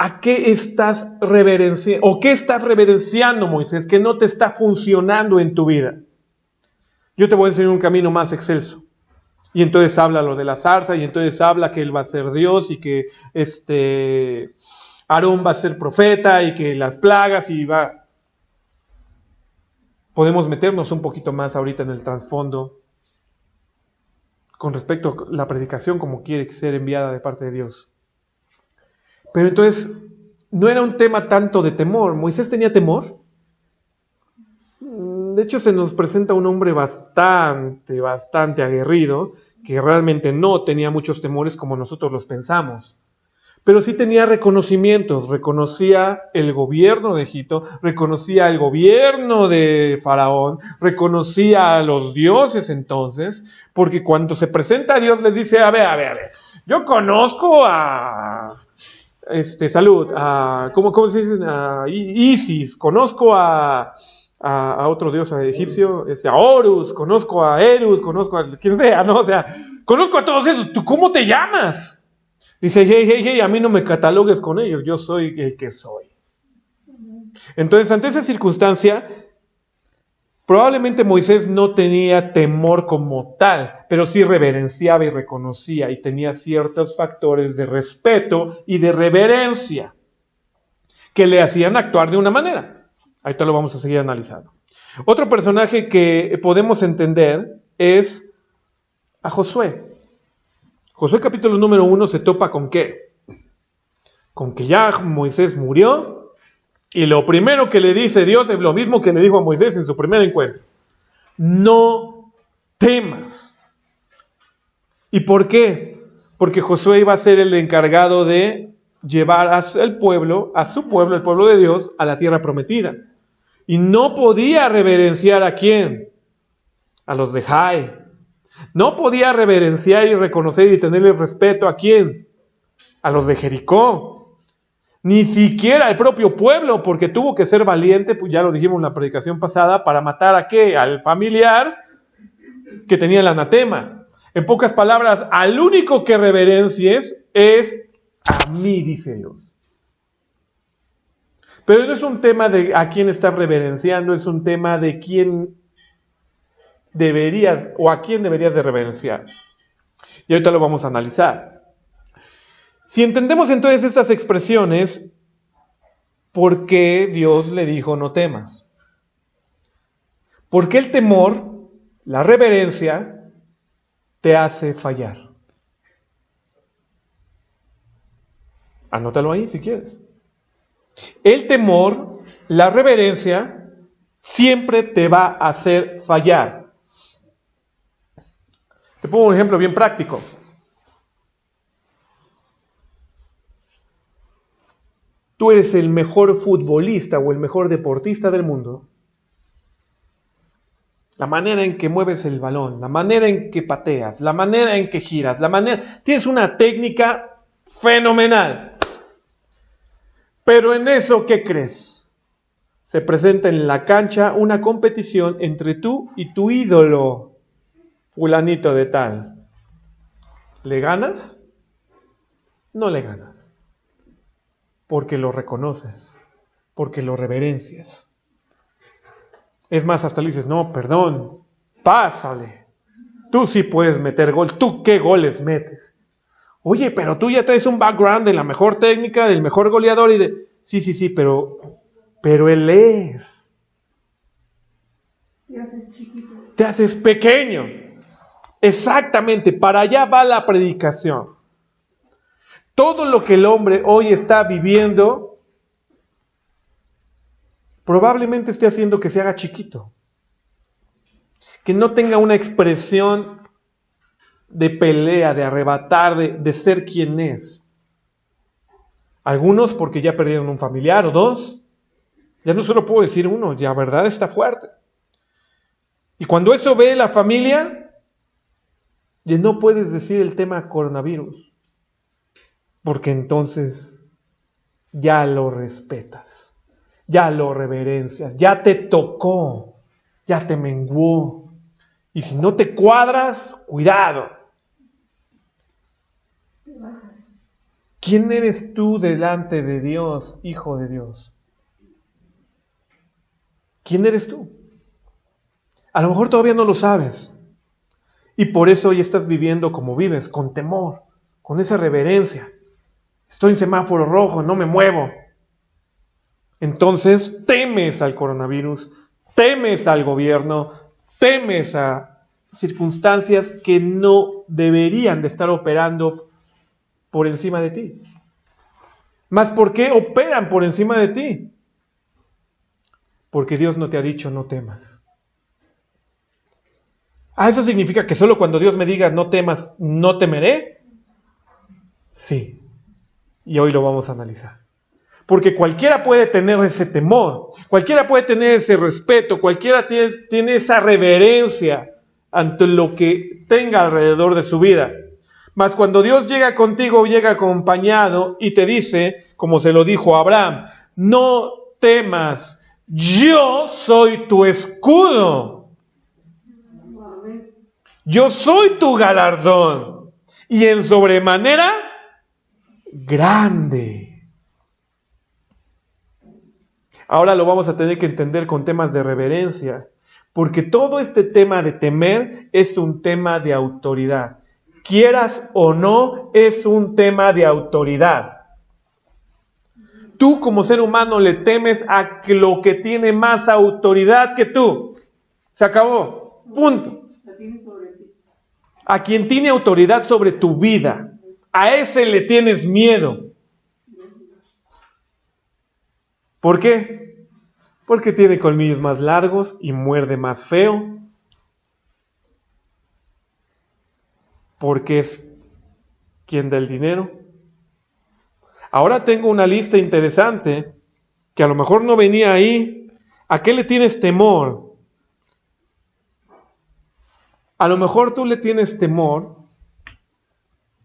¿a qué estás reverenciando? ¿O qué estás reverenciando, Moisés, que no te está funcionando en tu vida? Yo te voy a enseñar un camino más excelso. Y entonces habla lo de la zarza, y entonces habla que él va a ser Dios, y que Aarón va a ser profeta, y que las plagas, y va... Podemos meternos un poquito más ahorita en el trasfondo con respecto a la predicación como quiere ser enviada de parte de Dios. Pero entonces, no era un tema tanto de temor. ¿Moisés tenía temor? De hecho, se nos presenta un hombre bastante aguerrido, que realmente no tenía muchos temores como nosotros los pensamos. Pero sí tenía reconocimientos, reconocía el gobierno de Egipto, reconocía el gobierno de Faraón, reconocía a los dioses entonces, porque cuando se presenta a Dios les dice, a ver, yo conozco a... ¿cómo se dice? A Isis, conozco a otro dios egipcio, a Horus, conozco a Erus, conozco a quien sea, ¿no? O sea, conozco a todos esos, ¿tú cómo te llamas? Dice, hey, a mí no me catalogues con ellos, yo soy el que soy. Entonces, ante esa circunstancia, probablemente Moisés no tenía temor como tal, pero sí reverenciaba y reconocía y tenía ciertos factores de respeto y de reverencia que le hacían actuar de una manera. Ahorita lo vamos a seguir analizando. Otro personaje que podemos entender es a Josué. Josué capítulo número 1 se topa con ¿qué? Con que ya Moisés murió y lo primero que le dice Dios es lo mismo que le dijo a Moisés en su primer encuentro. No temas. ¿Y por qué? Porque Josué iba a ser el encargado de llevar a su pueblo, el pueblo de Dios, a la tierra prometida. Y no podía reverenciar ¿a quién? A los de Jai. No podía reverenciar y reconocer y tenerle respeto ¿a quién? A los de Jericó. Ni siquiera al propio pueblo, porque tuvo que ser valiente, pues ya lo dijimos en la predicación pasada, para matar ¿a qué? Al familiar que tenía el anatema. En pocas palabras, al único que reverencies es a mí, dice Dios. Pero no es un tema de a quién estás reverenciando, es un tema de quién deberías o a quién deberías de reverenciar. Y ahorita lo vamos a analizar. Si entendemos entonces estas expresiones, ¿por qué Dios le dijo no temas? Porque el temor, la reverencia, te hace fallar. Anótalo ahí si quieres. El temor, la reverencia, siempre te va a hacer fallar. Te pongo un ejemplo bien práctico. Tú eres el mejor futbolista o el mejor deportista del mundo. La manera en que mueves el balón, la manera en que pateas, la manera en que giras, tienes una técnica fenomenal. Pero en eso, ¿qué crees? Se presenta en la cancha una competición entre tú y tu ídolo, fulanito de tal. ¿Le ganas? No le ganas. Porque lo reconoces, porque lo reverencias. Es más, hasta le dices, no, perdón, pásale. Tú sí puedes meter gol. ¿Tú qué goles metes? Oye, pero tú ya traes un background de la mejor técnica, del mejor goleador y de... Sí, pero él es. Te haces chiquito. Te haces pequeño. Exactamente, para allá va la predicación. Todo lo que el hombre hoy está viviendo, probablemente esté haciendo que se haga chiquito. Que no tenga una expresión de pelea, de arrebatar, de ser quien es. Algunos porque ya perdieron un familiar o dos. Ya no solo puedo decir uno, ya verdad está fuerte. Y cuando eso ve la familia, ya no puedes decir el tema coronavirus, porque entonces ya lo respetas, ya lo reverencias, ya te tocó, ya te menguó. Y si no te cuadras, cuidado. ¿Quién eres tú delante de Dios, hijo de Dios? ¿Quién eres tú? A lo mejor todavía no lo sabes. Y por eso hoy estás viviendo como vives, con temor, con esa reverencia. Estoy en semáforo rojo, no me muevo. Entonces temes al coronavirus, temes al gobierno, temes a circunstancias que no deberían de estar operando por encima de ti. ¿Mas por qué operan por encima de ti? Porque Dios no te ha dicho no temas. ¿Eso significa que solo cuando Dios me diga no temas, no temeré? Sí. Y hoy lo vamos a analizar. Porque cualquiera puede tener ese temor, cualquiera puede tener ese respeto, cualquiera tiene esa reverencia ante lo que tenga alrededor de su vida. Mas cuando Dios llega contigo, llega acompañado y te dice, como se lo dijo a Abraham, no temas, yo soy tu escudo. Yo soy tu galardón. Y en sobremanera grande. Ahora lo vamos a tener que entender con temas de reverencia, porque todo este tema de temer es un tema de autoridad. Quieras o no, es un tema de autoridad. Tú como ser humano le temes a lo que tiene más autoridad que tú. Se acabó. Punto. A quien tiene autoridad sobre tu vida. A ese le tienes miedo. ¿Por qué? Porque tiene colmillos más largos y muerde más feo. Porque es quien da el dinero. Ahora tengo una lista interesante que a lo mejor no venía ahí. ¿A qué le tienes temor? A lo mejor tú le tienes temor,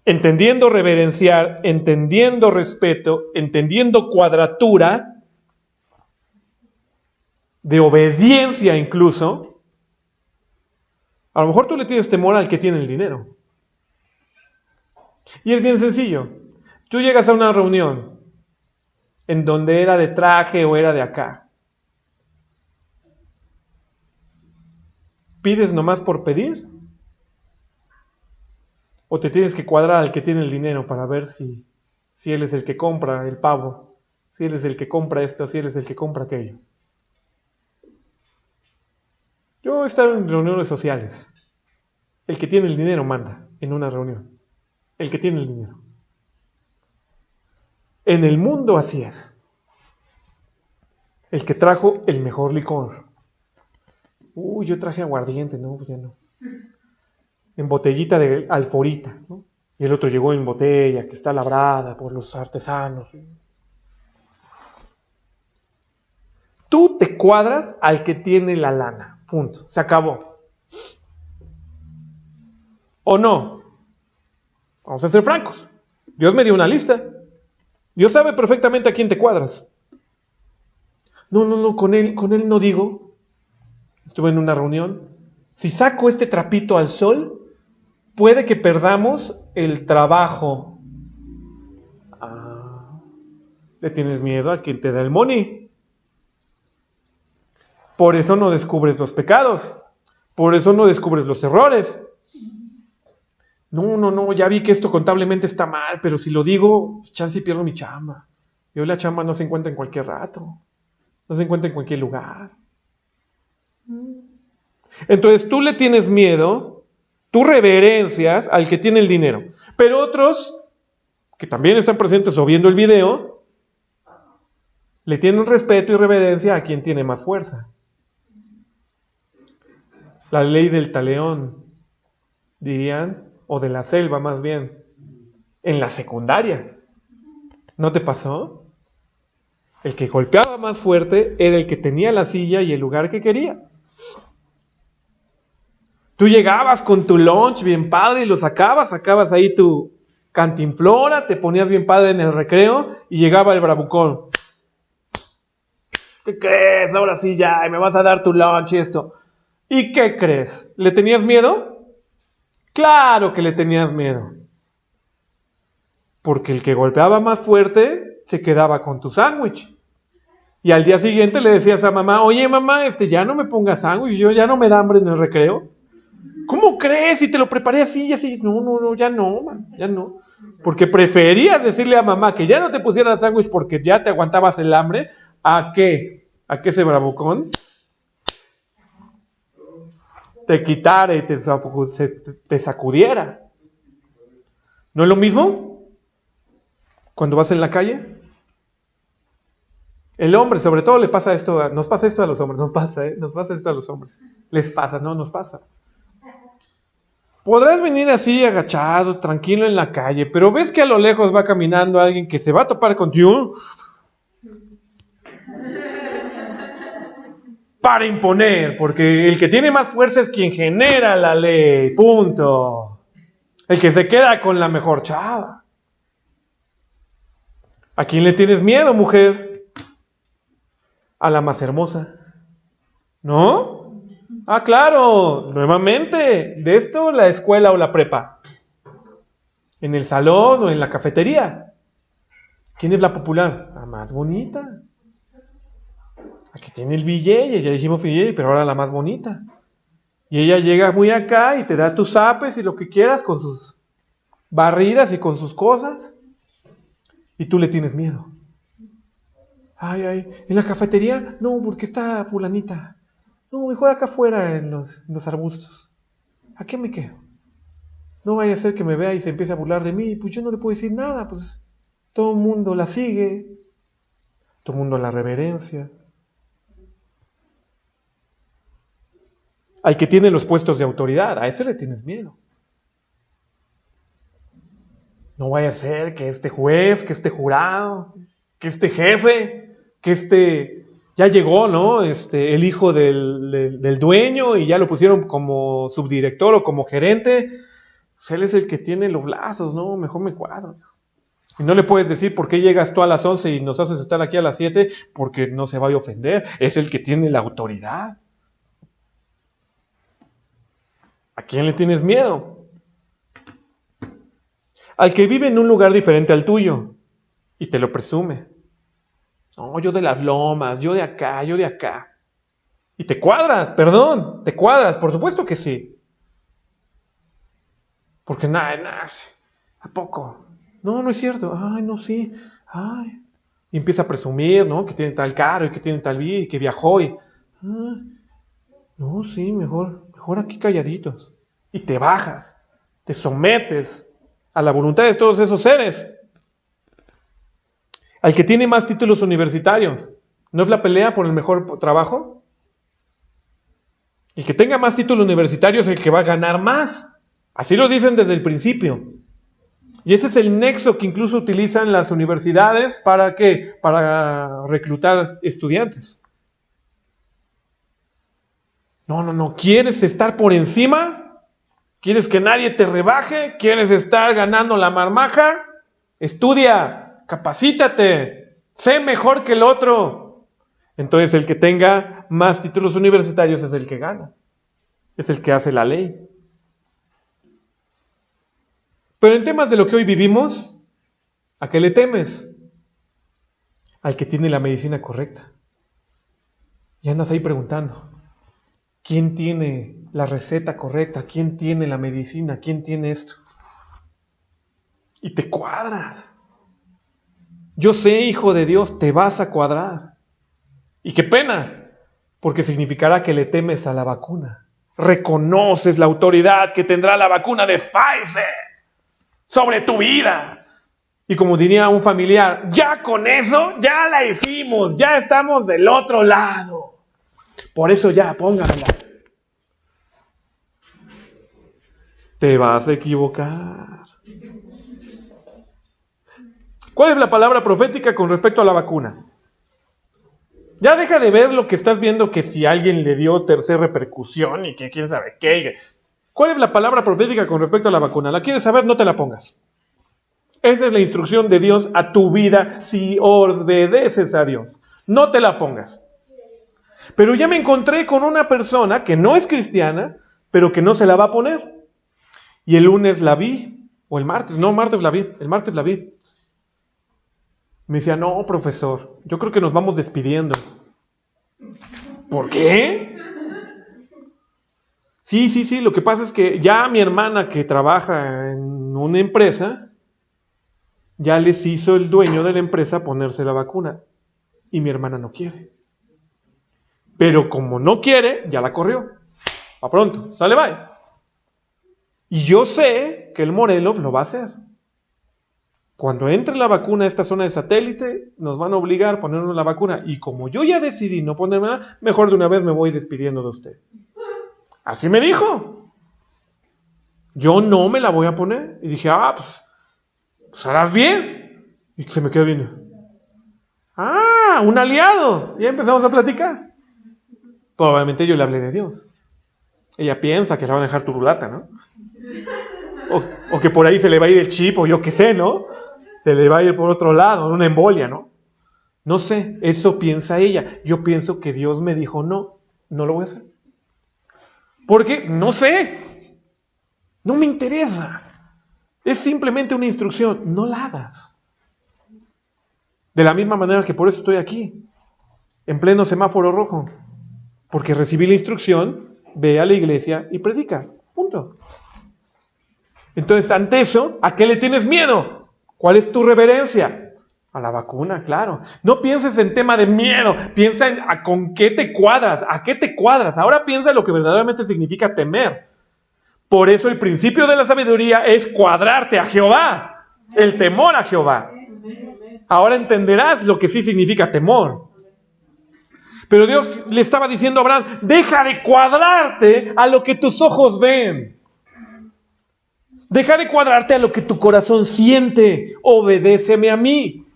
entendiendo reverenciar, entendiendo respeto, entendiendo cuadratura, de obediencia incluso. A lo mejor tú le tienes temor al que tiene el dinero. Y es bien sencillo. Tú llegas a una reunión en donde era de traje o era de acá. ¿Pides nomás por pedir? ¿O te tienes que cuadrar al que tiene el dinero para ver si él es el que compra el pavo, si él es el que compra esto, si él es el que compra aquello? Yo he estado en reuniones sociales. El que tiene el dinero manda en una reunión. El que tiene el dinero. En el mundo así es. El que trajo el mejor licor. Yo traje aguardiente, no, pues ya no. En botellita de alforita, ¿no? Y el otro llegó en botella que está labrada por los artesanos. Tú te cuadras al que tiene la lana. Punto. Se acabó. ¿O no? Vamos a ser francos. Dios me dio una lista. Dios sabe perfectamente a quién te cuadras. No, con él no digo. Estuve en una reunión. Si saco este trapito al sol, puede que perdamos el trabajo. ¿Le tienes miedo a quien te da el money? Por eso no descubres los pecados. Por eso no descubres los errores. No, ya vi que esto contablemente está mal, pero si lo digo, chance y pierdo mi chamba. Y hoy la chamba no se encuentra en cualquier rato. No se encuentra en cualquier lugar. Entonces tú le tienes miedo, tú reverencias al que tiene el dinero. Pero otros, que también están presentes o viendo el video, le tienen respeto y reverencia a quien tiene más fuerza. La ley del talión, dirían, o de la selva más bien, en la secundaria. ¿No te pasó? El que golpeaba más fuerte era el que tenía la silla y el lugar que quería. Tú llegabas con tu lunch bien padre y lo sacabas ahí tu cantimplora, te ponías bien padre en el recreo y llegaba el bravucón. ¿Qué crees? Ahora sí ya, me vas a dar tu lunch y esto. ¿Y qué crees? ¿Le tenías miedo? Claro que le tenías miedo. Porque el que golpeaba más fuerte se quedaba con tu sándwich. Y al día siguiente le decías a mamá, oye mamá, ya no me pongas sándwich, yo ya no me da hambre en el recreo. ¿Cómo crees? Si te lo preparé así y así. No, ya no, ya no. Porque preferías decirle a mamá que ya no te pusiera sándwich porque ya te aguantabas el hambre, ¿a qué? ¿A que ese bravucón te quitara y te sacudiera? ¿No es lo mismo cuando vas en la calle? El hombre, sobre todo, le pasa esto, nos pasa esto a los hombres, nos pasa esto a los hombres. Les pasa, no nos pasa. Podrás venir así agachado, tranquilo en la calle, pero ves que a lo lejos va caminando alguien que se va a topar contigo para imponer, porque el que tiene más fuerza es quien genera la ley, punto. El que se queda con la mejor chava. ¿A quién le tienes miedo, mujer? A la más hermosa. ¿No? Ah, claro, nuevamente, de esto la escuela o la prepa. En el salón o en la cafetería. ¿Quién es la popular? La más bonita. La que tiene el billete, ya dijimos billete, pero ahora la más bonita. Y ella llega muy acá y te da tus zapes y lo que quieras con sus barridas y con sus cosas. Y tú le tienes miedo. Ay, en la cafetería, no, porque está fulanita. No, mejor acá afuera en los arbustos. ¿A qué me quedo? No vaya a ser que me vea y se empiece a burlar de mí. Pues yo no le puedo decir nada, pues todo el mundo la sigue. Todo el mundo la reverencia. Al que tiene los puestos de autoridad, a ese le tienes miedo. No vaya a ser que este juez, que este jurado, que este jefe, que ya llegó, ¿no? El hijo del dueño y ya lo pusieron como subdirector o como gerente. Pues él es el que tiene los lazos, ¿no? Mejor me cuadro. Y no le puedes decir por qué llegas tú a las 11 y nos haces estar aquí a las 7, porque no se vaya a ofender. Es el que tiene la autoridad. ¿A quién le tienes miedo? Al que vive en un lugar diferente al tuyo y te lo presume. No, yo de las lomas, yo de acá, yo de acá. Y te cuadras, te cuadras, por supuesto que sí. Porque nada, ¿a poco? No es cierto. Ay, no, sí. Ay. Y empieza a presumir, ¿no? Que tiene tal carro y que tiene tal vida y que viajó y... no, sí, mejor aquí calladitos. Y te bajas, te sometes a la voluntad de todos esos seres. Al que tiene más títulos universitarios, ¿no es la pelea por el mejor trabajo? El que tenga más títulos universitarios es el que va a ganar más. Así lo dicen desde el principio. Y ese es el nexo que incluso utilizan las universidades ¿para qué? Para reclutar estudiantes. No. ¿Quieres estar por encima? ¿Quieres que nadie te rebaje? ¿Quieres estar ganando la marmaja? Estudia. Capacítate, sé mejor que el otro. Entonces el que tenga más títulos universitarios es el que gana, es el que hace la ley. Pero en temas de lo que hoy vivimos, ¿a qué le temes? Al que tiene la medicina correcta. Y andas ahí preguntando, ¿quién tiene la receta correcta? ¿Quién tiene la medicina? ¿Quién tiene esto? Y te cuadras. Yo sé, hijo de Dios, te vas a cuadrar. Y qué pena, porque significará que le temes a la vacuna. Reconoces la autoridad que tendrá la vacuna de Pfizer sobre tu vida. Y como diría un familiar, ya con eso, ya la hicimos, ya estamos del otro lado. Por eso ya, pónganla. Te vas a equivocar. ¿Cuál es la palabra profética con respecto a la vacuna? Ya deja de ver lo que estás viendo, que si alguien le dio tercera repercusión y que quién sabe qué. ¿Cuál es la palabra profética con respecto a la vacuna? ¿La quieres saber? No te la pongas. Esa es la instrucción de Dios a tu vida si obedeces a Dios. No te la pongas. Pero ya me encontré con una persona que no es cristiana, pero que no se la va a poner. Y el lunes la vi, o el martes la vi. Me decía, no, profesor, yo creo que nos vamos despidiendo. ¿Por qué? Sí, lo que pasa es que ya mi hermana que trabaja en una empresa, ya les hizo el dueño de la empresa ponerse la vacuna. Y mi hermana no quiere. Pero como no quiere, ya la corrió. A pronto, sale, bye. Y yo sé que el Morelos lo va a hacer. Cuando entre la vacuna a esta zona de satélite, nos van a obligar a ponernos la vacuna. Y como yo ya decidí no ponérmela, mejor de una vez me voy despidiendo de usted. Así me dijo. Yo no me la voy a poner. Y dije, pues harás bien. Y se me quedó viendo. Un aliado. Y empezamos a platicar. Probablemente yo le hablé de Dios. Ella piensa que la van a dejar turulata, ¿no? O que por ahí se le va a ir el chip, o yo qué sé, ¿no? Se le va a ir por otro lado, una embolia, ¿no? No sé, eso piensa ella. Yo pienso que Dios me dijo, no lo voy a hacer. Porque, no sé, no me interesa. Es simplemente una instrucción, no la hagas. De la misma manera que por eso estoy aquí, en pleno semáforo rojo. Porque recibí la instrucción, ve a la iglesia y predica. Punto. Entonces, ante eso, ¿a qué le tienes miedo? ¿Cuál es tu reverencia? A la vacuna, claro. No pienses en tema de miedo, piensa en con qué te cuadras, a qué te cuadras. Ahora piensa en lo que verdaderamente significa temer. Por eso el principio de la sabiduría es cuadrarte a Jehová, el temor a Jehová. Ahora entenderás lo que sí significa temor. Pero Dios le estaba diciendo a Abraham, deja de cuadrarte a lo que tus ojos ven. Deja de cuadrarte a lo que tu corazón siente. Obedéceme a mí.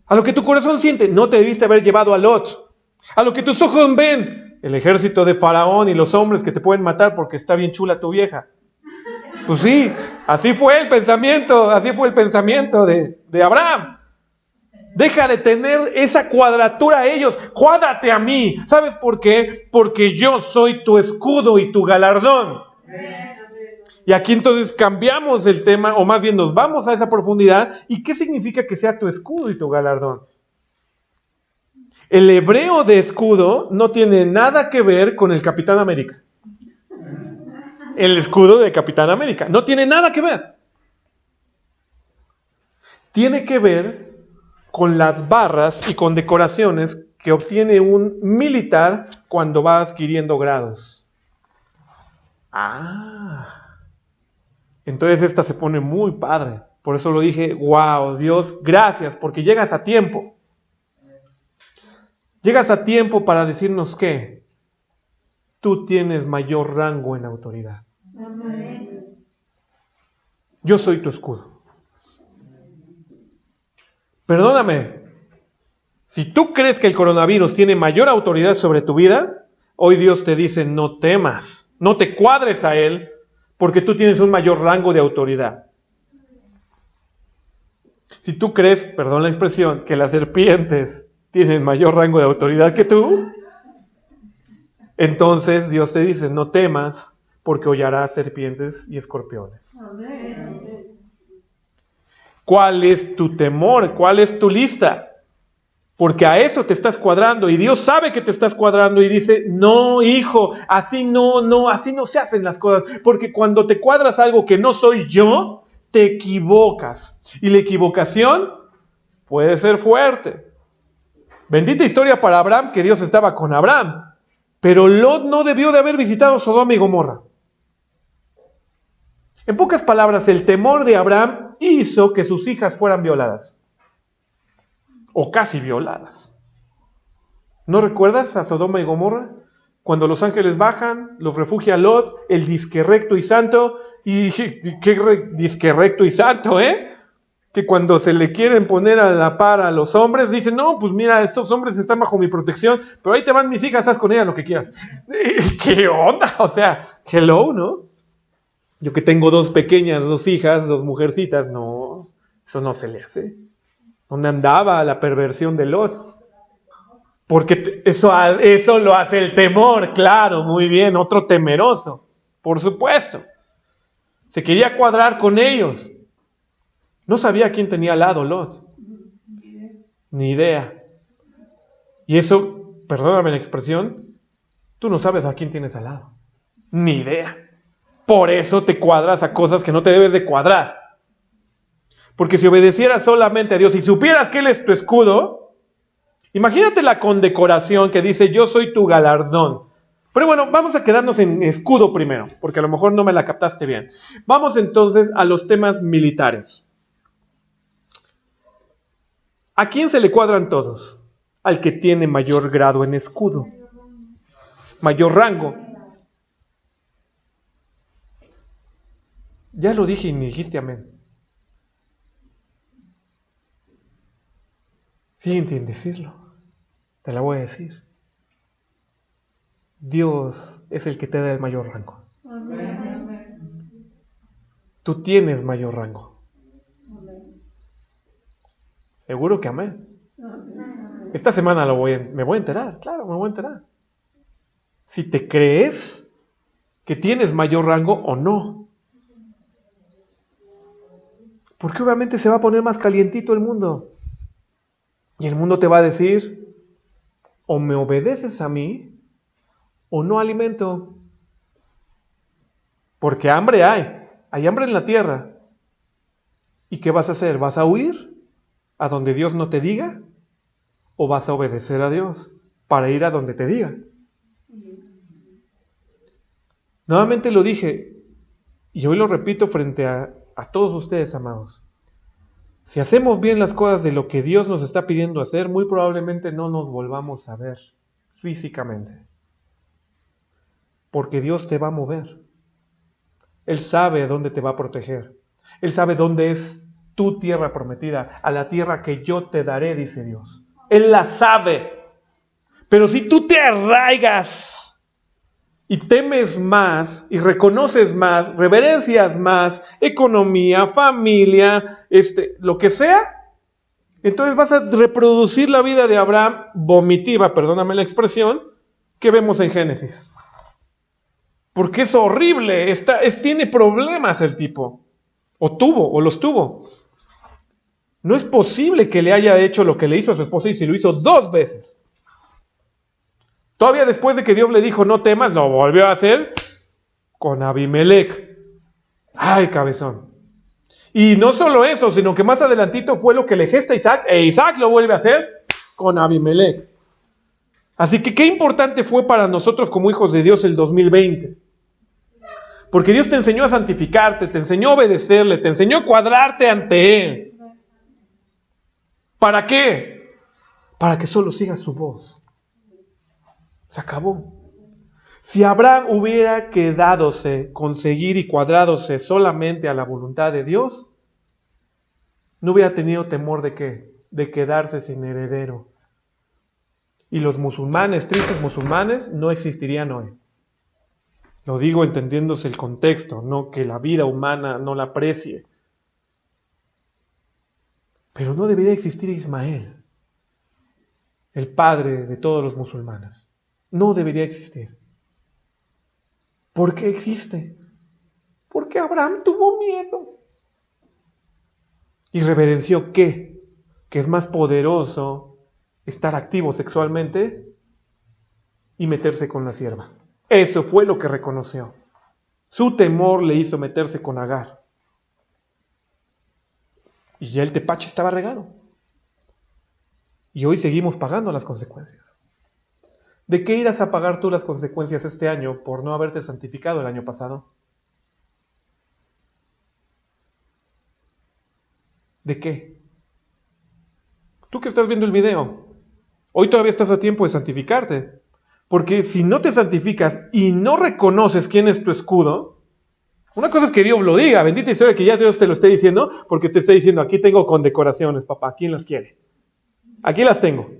A lo que tu corazón siente. No te debiste haber llevado a Lot. A lo que tus ojos ven. El ejército de Faraón y los hombres que te pueden matar porque está bien chula tu vieja. Pues sí, así fue el pensamiento. Así fue el pensamiento de Abraham. Deja de tener esa cuadratura a ellos. Cuádrate a mí. ¿Sabes por qué? Porque yo soy tu escudo y tu galardón. Y aquí entonces cambiamos el tema, o más bien nos vamos a esa profundidad. ¿Y qué significa que sea tu escudo y tu galardón? El hebreo de escudo no tiene nada que ver con el Capitán América. El escudo de Capitán América. No tiene nada que ver. Tiene que ver con las barras y con decoraciones que obtiene un militar cuando va adquiriendo grados. Entonces esta se pone muy padre. Por eso lo dije, wow, Dios, gracias, porque llegas a tiempo. Llegas a tiempo para decirnos que tú tienes mayor rango en autoridad. Yo soy tu escudo. Perdóname, si tú crees que el coronavirus tiene mayor autoridad sobre tu vida, hoy Dios te dice, no temas, no te cuadres a él, porque tú tienes un mayor rango de autoridad. Si tú crees, perdón la expresión, que las serpientes tienen mayor rango de autoridad que tú, entonces Dios te dice, no temas, porque hollarás serpientes y escorpiones. ¿Cuál es tu temor? ¿Cuál es tu lista? Porque a eso te estás cuadrando y Dios sabe que te estás cuadrando y dice, no, hijo, así no se hacen las cosas. Porque cuando te cuadras algo que no soy yo, te equivocas. Y la equivocación puede ser fuerte. Bendita historia para Abraham, que Dios estaba con Abraham. Pero Lot no debió de haber visitado Sodoma y Gomorra. En pocas palabras, el temor de Abraham hizo que sus hijas fueran violadas. O casi violadas. ¿No recuerdas a Sodoma y Gomorra? Cuando los ángeles bajan, los refugia Lot, el disque recto y santo. Y qué disque recto y santo, ¿eh? que cuando se le quieren poner a la par a los hombres, dicen, no, pues mira, estos hombres están bajo mi protección, pero ahí te van mis hijas, haz con ellas lo que quieras. ¿Qué onda? O sea, hello, ¿no? Yo que tengo 2 pequeñas, 2 hijas, 2 mujercitas, no, eso no se le hace. ¿Dónde andaba la perversión de Lot? Porque eso lo hace el temor, claro, muy bien, otro temeroso, por supuesto. Se quería cuadrar con ellos. No sabía quién tenía al lado Lot. Ni idea. Y eso, perdóname la expresión, tú no sabes a quién tienes al lado. Ni idea. Por eso te cuadras a cosas que no te debes de cuadrar. Porque si obedecieras solamente a Dios y supieras que Él es tu escudo, imagínate la condecoración que dice, yo soy tu galardón. Pero bueno, vamos a quedarnos en escudo primero, porque a lo mejor no me la captaste bien. Vamos entonces a los temas militares. ¿A quién se le cuadran todos? Al que tiene mayor grado en escudo, mayor rango. Ya lo dije y ni dijiste amén. Siguen sin decirlo. Te la voy a decir. Dios es el que te da el mayor rango. Tú tienes mayor rango. Seguro que amén. Esta semana me voy a enterar, claro, me voy a enterar. Si te crees que tienes mayor rango o no. Porque obviamente se va a poner más calientito el mundo. Y el mundo te va a decir, o me obedeces a mí, o no alimento. Porque hambre hay hambre en la tierra. ¿Y qué vas a hacer? ¿Vas a huir a donde Dios no te diga? ¿O vas a obedecer a Dios para ir a donde te diga? Nuevamente lo dije, y hoy lo repito frente a todos ustedes, amados. Si hacemos bien las cosas de lo que Dios nos está pidiendo hacer, muy probablemente no nos volvamos a ver físicamente. Porque Dios te va a mover. Él sabe dónde te va a proteger. Él sabe dónde es tu tierra prometida, a la tierra que yo te daré, dice Dios. Él la sabe. Pero si tú te arraigas y temes más, y reconoces más, reverencias más, economía, familia, lo que sea, entonces vas a reproducir la vida de Abraham vomitiva, perdóname la expresión, que vemos en Génesis. Porque es horrible, tiene problemas el tipo. O los tuvo. No es posible que le haya hecho lo que le hizo a su esposa y se lo hizo 2 veces. Todavía después de que Dios le dijo no temas, lo volvió a hacer con Abimelech. ¡Ay, cabezón! Y no solo eso, sino que más adelantito fue lo que le gesta a Isaac, e Isaac lo vuelve a hacer con Abimelech. Así que qué importante fue para nosotros como hijos de Dios el 2020. Porque Dios te enseñó a santificarte, te enseñó a obedecerle, te enseñó a cuadrarte ante Él. ¿Para qué? Para que solo sigas su voz. Se acabó. Si Abraham hubiera quedádose con seguir y cuadrádose solamente a la voluntad de Dios, no hubiera tenido temor de qué, de quedarse sin heredero. Y los musulmanes, tristes musulmanes, no existirían hoy. Lo digo entendiéndose el contexto, no que la vida humana no la aprecie. Pero no debería existir Ismael, el padre de todos los musulmanes. No debería existir. ¿Por qué existe? Porque Abraham tuvo miedo. ¿Y reverenció qué? Que es más poderoso estar activo sexualmente y meterse con la sierva. Eso fue lo que reconoció. Su temor le hizo meterse con Agar. Y ya el tepache estaba regado. Y hoy seguimos pagando las consecuencias. ¿De qué irás a pagar tú las consecuencias este año por no haberte santificado el año pasado? ¿De qué? Tú que estás viendo el video, hoy todavía estás a tiempo de santificarte. Porque si no te santificas y no reconoces quién es tu escudo, Una cosa es que Dios lo diga, bendita historia que ya Dios te lo esté diciendo, porque te está diciendo, aquí tengo condecoraciones, papá, ¿quién las quiere? Aquí las tengo.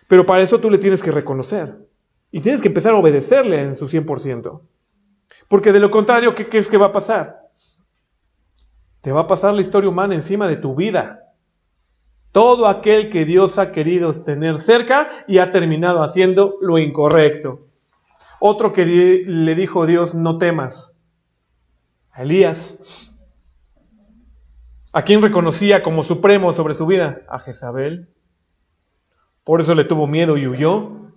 Pero para eso tú le tienes que reconocer. Y tienes que empezar a obedecerle en su 100%. Porque de lo contrario, ¿qué crees que va a pasar? Te va a pasar la historia humana encima de tu vida. Todo aquel que Dios ha querido tener cerca y ha terminado haciendo lo incorrecto. Otro que le dijo Dios, no temas. A Elías. ¿A quién reconocía como supremo sobre su vida? A Jezabel. Por eso le tuvo miedo y huyó.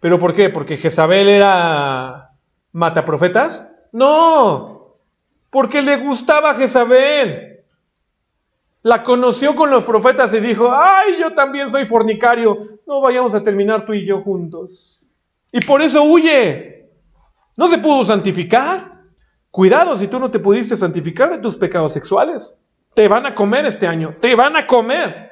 ¿Pero por qué? ¿Porque Jezabel era mataprofetas? No, porque le gustaba a Jezabel. La conoció con los profetas y dijo, ¡ay, yo también soy fornicario! No vayamos a terminar tú y yo juntos. Y por eso huye. No se pudo santificar. Cuidado si tú no te pudiste santificar de tus pecados sexuales. Te van a comer este año, te van a comer.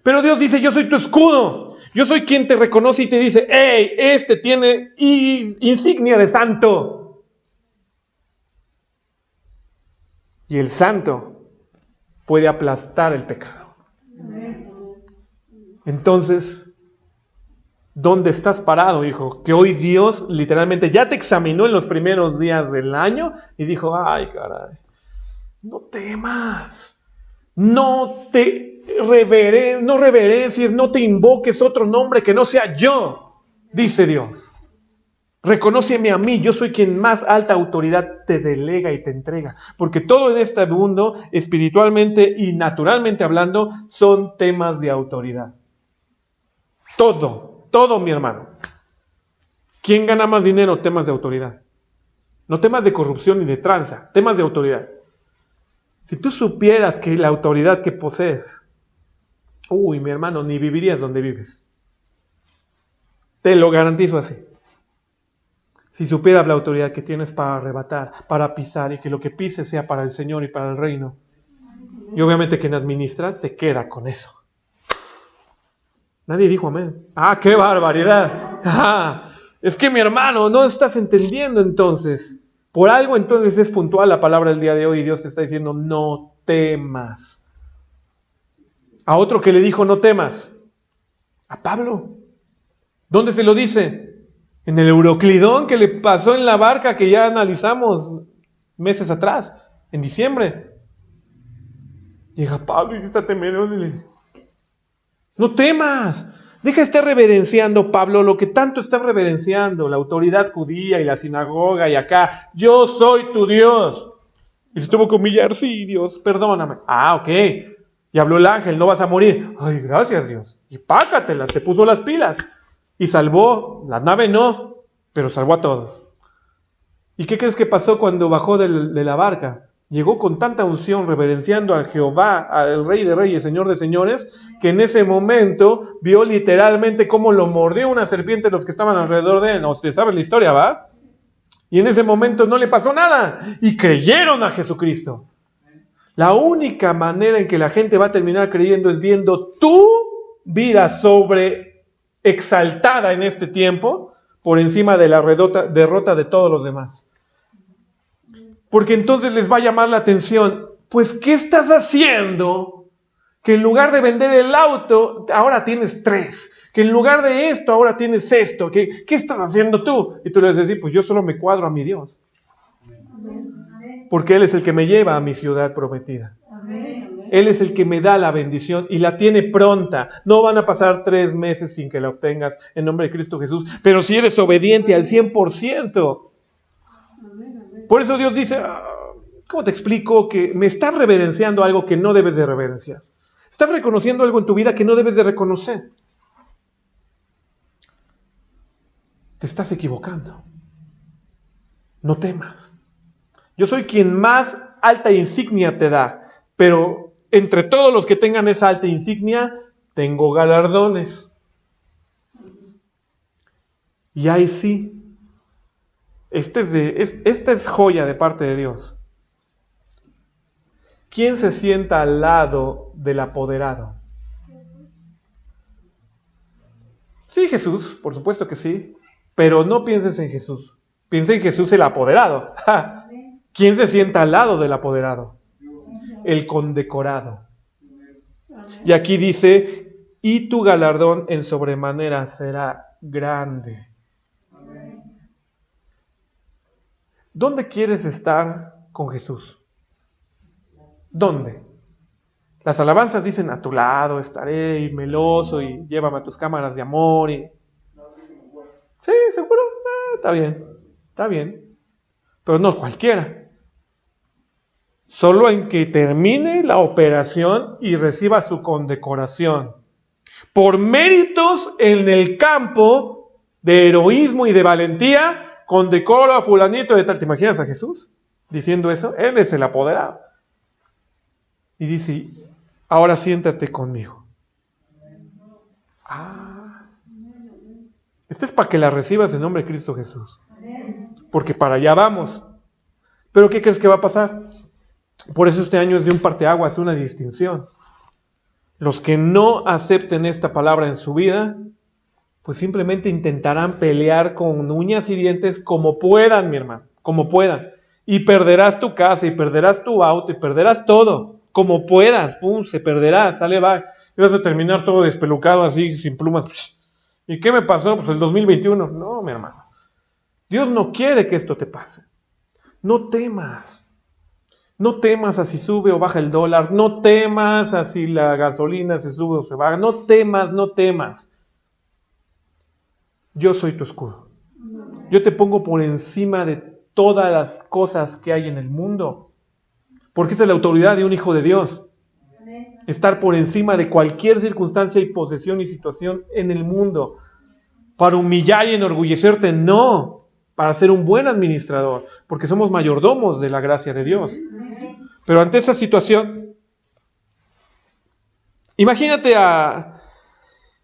Pero Dios dice, yo soy tu escudo. Yo soy quien te reconoce y te dice, ¡hey, este tiene insignia de santo! Y el santo puede aplastar el pecado. Entonces, ¿dónde estás parado, hijo? Que hoy Dios literalmente ya te examinó en los primeros días del año y dijo, ¡ay, caray! No temas. No reverencies, no te invoques otro nombre que no sea yo, dice Dios. Reconóceme a mí, yo soy quien más alta autoridad te delega y te entrega. Porque todo en este mundo, espiritualmente y naturalmente hablando, son temas de autoridad. Todo, mi hermano. ¿Quién gana más dinero? Temas de autoridad. No temas de corrupción ni de tranza, temas de autoridad. Si tú supieras que la autoridad que posees, mi hermano, ni vivirías donde vives. Te lo garantizo así. Si supieras la autoridad que tienes para arrebatar, para pisar, y que lo que pises sea para el Señor y para el reino. Y obviamente quien administra se queda con eso. Nadie dijo amén. ¡Ah, qué barbaridad! Es que mi hermano, no estás entendiendo entonces. Por algo entonces es puntual la palabra del día de hoy y Dios te está diciendo no temas. A otro que le dijo no temas, a Pablo. ¿Dónde se lo dice? En el Euroclidón que le pasó en la barca que ya analizamos meses atrás, en diciembre. Llega Pablo y está temeroso y le dice, no temas. Deja de estar reverenciando, Pablo, lo que tanto estás reverenciando, la autoridad judía y la sinagoga y acá. Yo soy tu Dios. Y se tuvo que humillar, sí, Dios, perdóname. Ok. Y habló el ángel, no vas a morir. Ay, gracias, Dios. Y págatelas, se puso las pilas. Y salvó, la nave no, pero salvó a todos. ¿Y qué crees que pasó cuando bajó de la barca? Llegó con tanta unción, reverenciando a Jehová, al Rey de Reyes, Señor de Señores, que en ese momento vio literalmente cómo lo mordió una serpiente los que estaban alrededor de él. No, usted sabe la historia, ¿va? Y en ese momento no le pasó nada. Y creyeron a Jesucristo. La única manera en que la gente va a terminar creyendo es viendo tu vida exaltada en este tiempo por encima de la derrota de todos los demás. Porque entonces les va a llamar la atención, pues ¿qué estás haciendo? Que en lugar de vender el auto, ahora tienes 3. Que en lugar de esto, ahora tienes esto. ¿Qué estás haciendo tú? Y tú le vas a decir, pues yo solo me cuadro a mi Dios. Porque Él es el que me lleva a mi ciudad prometida. Él es el que me da la bendición y la tiene pronta. No van a pasar 3 meses sin que la obtengas en nombre de Cristo Jesús. Pero si eres obediente al 100%. Por eso Dios dice, ¿cómo te explico? Que me estás reverenciando algo que no debes de reverenciar. Estás reconociendo algo en tu vida que no debes de reconocer. Te estás equivocando. No temas. Yo soy quien más alta insignia te da, pero entre todos los que tengan esa alta insignia, tengo galardones. Y ahí sí. Esta es joya de parte de Dios. ¿Quién se sienta al lado del apoderado? Sí, Jesús, por supuesto que sí. Pero no pienses en Jesús. Piensa en Jesús el apoderado. ¡Ja! ¿Quién se sienta al lado del apoderado? El condecorado. Y aquí dice, y tu galardón en sobremanera será grande. ¿Dónde quieres estar con Jesús? ¿Dónde? Las alabanzas dicen, a tu lado estaré, y meloso, y llévame a tus cámaras de amor. Y... Sí, seguro. Está bien. Pero no cualquiera. Solo en que termine la operación y reciba su condecoración. Por méritos en el campo de heroísmo y de valentía, condecoro a fulanito de tal. ¿Te imaginas a Jesús diciendo eso? Él es el apoderado. Y dice, ahora siéntate conmigo. Este es para que la recibas en nombre de Cristo Jesús. Porque para allá vamos. Pero ¿qué crees que va a pasar? Por eso este año es de un parteaguas, una distinción. Los que no acepten esta palabra en su vida, pues simplemente intentarán pelear con uñas y dientes como puedan, mi hermano, como puedan. Y perderás tu casa, y perderás tu auto, y perderás todo, como puedas, se perderá, sale, va. Y vas a terminar todo despelucado así, sin plumas. ¿Y qué me pasó? Pues el 2021. No, mi hermano. Dios no quiere que esto te pase. No temas. No temas a si sube o baja el dólar. No temas a si la gasolina se sube o se baja. No temas. Yo soy tu escudo. Yo te pongo por encima de todas las cosas que hay en el mundo. Porque esa es la autoridad de un hijo de Dios. Estar por encima de cualquier circunstancia y posesión y situación en el mundo. Para humillar y enorgullecerte, no. Para ser un buen administrador. Porque somos mayordomos de la gracia de Dios. Pero ante esa situación, imagínate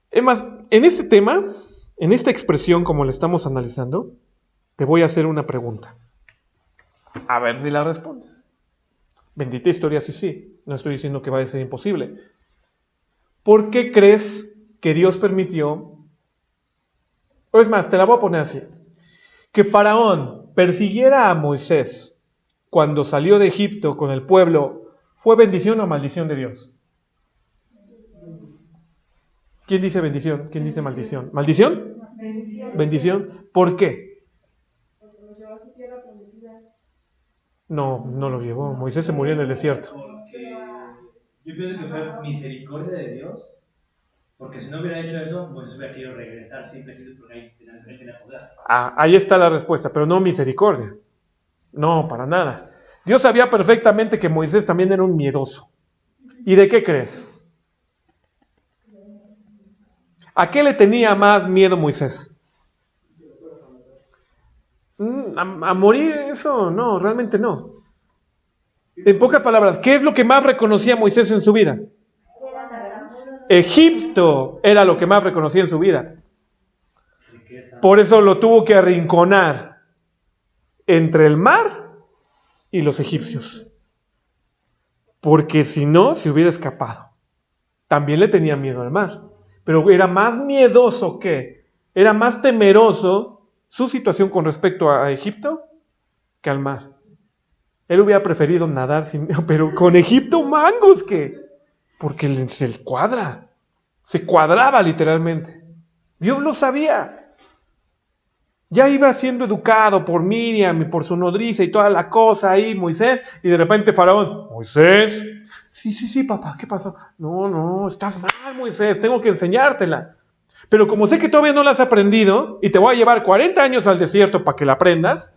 es más, en este tema, en esta expresión como la estamos analizando, te voy a hacer una pregunta. A ver si la respondes. Bendita historia, sí. No estoy diciendo que vaya a ser imposible. ¿Por qué crees que Dios permitió? O es más, te la voy a poner así. Que Faraón persiguiera a Moisés cuando salió de Egipto con el pueblo, ¿fue bendición o maldición de Dios? ¿Quién dice bendición? ¿Quién dice maldición? ¿Maldición? Bendición. ¿Por qué? No lo llevó. Moisés se murió en el desierto. Porque yo pienso que fue misericordia de Dios, porque si no hubiera hecho eso, Moisés hubiera querido regresar simplemente porque ahí tenía poder. Ahí está la respuesta, pero no misericordia. No, para nada. Dios sabía perfectamente que Moisés también era un miedoso. ¿Y de qué crees? ¿A qué le tenía más miedo Moisés? ¿A morir? Eso no, realmente no. En pocas palabras, ¿qué es lo que más reconocía Moisés en su vida? Egipto era lo que más reconocía en su vida. Por eso lo tuvo que arrinconar entre el mar y los egipcios. Porque si no, se hubiera escapado. También le tenía miedo al mar. Pero era más miedoso era más temeroso su situación con respecto a Egipto que al mar. Él hubiera preferido nadar pero con Egipto mangos porque se cuadraba literalmente. Dios lo sabía. Ya iba siendo educado por Miriam y por su nodriza y toda la cosa ahí, Moisés, y de repente Faraón, Moisés, sí, papá, ¿qué pasó? No, estás mal, Moisés, tengo que enseñártela. Pero como sé que todavía no la has aprendido, y te voy a llevar 40 años al desierto para que la aprendas,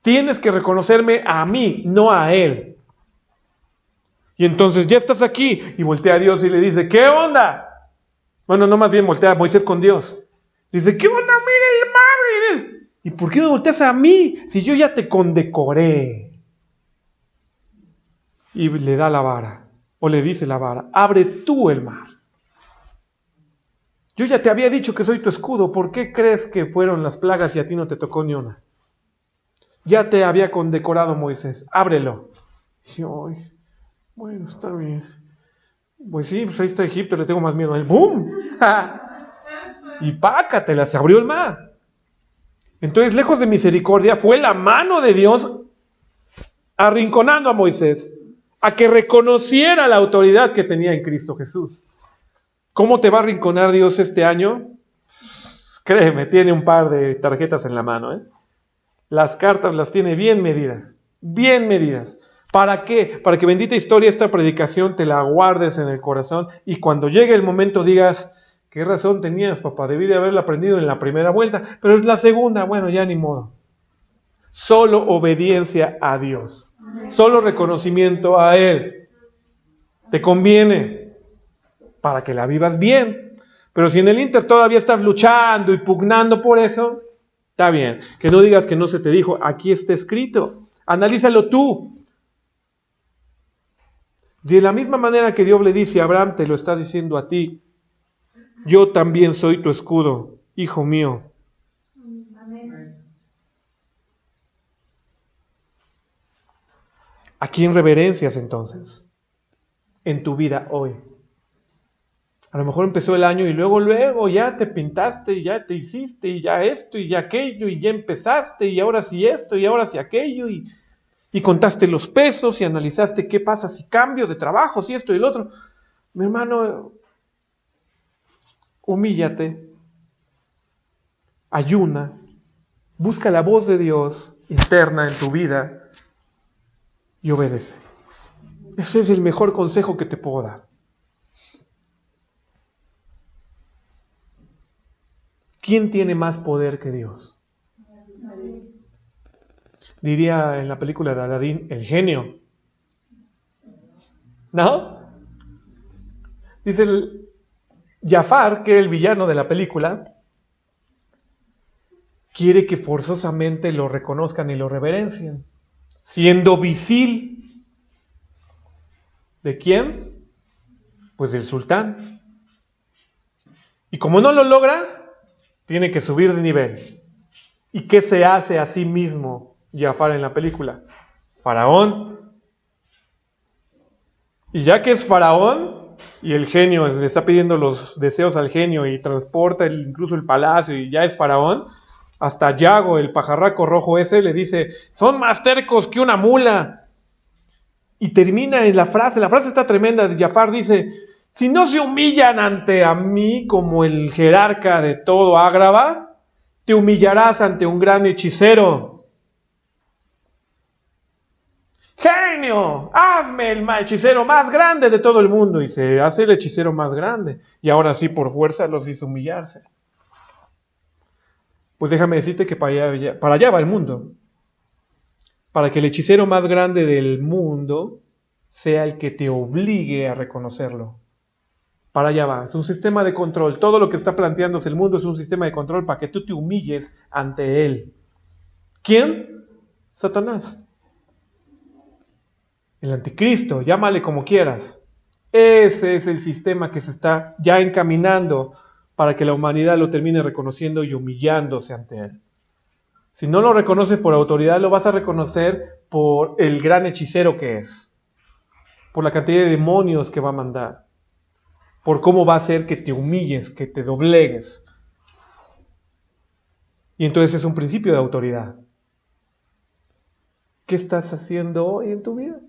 tienes que reconocerme a mí, no a él. Y entonces ya estás aquí, y voltea a Dios y le dice, ¿qué onda? Bueno, no, más bien voltea a Moisés con Dios. Dice, ¿qué onda? Mira el mar. ¿Y por qué me volteas a mí? Si yo ya te condecoré. Y le da la vara. O le dice la vara, abre tú el mar. Yo ya te había dicho que soy tu escudo. ¿Por qué crees que fueron las plagas y a ti no te tocó ni una? Ya te había condecorado Moisés. Ábrelo. Dice, ay, bueno, está bien. Pues sí, pues ahí está Egipto, le tengo más miedo a él. ¡Bum! Y pácatela, se abrió el mar. Entonces, lejos de misericordia, fue la mano de Dios arrinconando a Moisés a que reconociera la autoridad que tenía en Cristo Jesús. ¿Cómo te va a arrinconar Dios este año? Créeme, tiene un par de tarjetas en la mano, ¿eh? Las cartas las tiene bien medidas, bien medidas. ¿Para qué? Para que, bendita historia, esta predicación te la guardes en el corazón y cuando llegue el momento digas, ¿qué razón tenías, papá? Debí de haberla aprendido en la primera vuelta, pero es la segunda, bueno, ya ni modo. Solo obediencia a Dios, solo reconocimiento a Él. Te conviene para que la vivas bien. Pero si en el Inter todavía estás luchando y pugnando por eso, está bien. Que no digas que no se te dijo, aquí está escrito. Analízalo tú. De la misma manera que Dios le dice a Abraham, te lo está diciendo a ti. Yo también soy tu escudo, hijo mío. Amén. ¿A quién reverencias entonces en tu vida hoy? A lo mejor empezó el año y luego ya te pintaste y ya te hiciste y ya esto y ya aquello y ya empezaste y ahora sí esto y ahora sí aquello y contaste los pesos y analizaste qué pasa si cambio de trabajo, si esto y el otro. Mi hermano, humíllate, ayuna, busca la voz de Dios interna en tu vida y obedece. Ese es el mejor consejo que te puedo dar. ¿Quién tiene más poder que Dios? Diría en la película de Aladín, el genio. ¿No? Dice el Jafar, que es el villano de la película, quiere que forzosamente lo reconozcan y lo reverencien, siendo visil. ¿De quién? Pues del sultán. Y como no lo logra, tiene que subir de nivel. ¿Y qué se hace a sí mismo Jafar en la película? Faraón. Y ya que es faraón, y el genio le está pidiendo los deseos al genio y transporta incluso el palacio y ya es faraón, hasta Yago, el pajarraco rojo ese, le dice, son más tercos que una mula. Y termina en la frase está tremenda, Jafar dice, si no se humillan ante a mí como el jerarca de todo Ágrava, te humillarás ante un gran hechicero. Genio, hazme el hechicero más grande de todo el mundo. Y se hace el hechicero más grande. Y ahora sí, por fuerza, los hizo humillarse. Pues déjame decirte que para allá va el mundo. Para que el hechicero más grande del mundo sea el que te obligue a reconocerlo. Para allá va, es un sistema de control. Todo lo que está planteándose el mundo es un sistema de control para que tú te humilles ante él. ¿Quién? Satanás. El anticristo, llámale como quieras. Ese es el sistema que se está ya encaminando para que la humanidad lo termine reconociendo y humillándose ante él. Si no lo reconoces por autoridad, lo vas a reconocer por el gran hechicero que es, por la cantidad de demonios que va a mandar, por cómo va a hacer que te humilles, que te doblegues. Y entonces es un principio de autoridad. ¿Qué estás haciendo hoy en tu vida?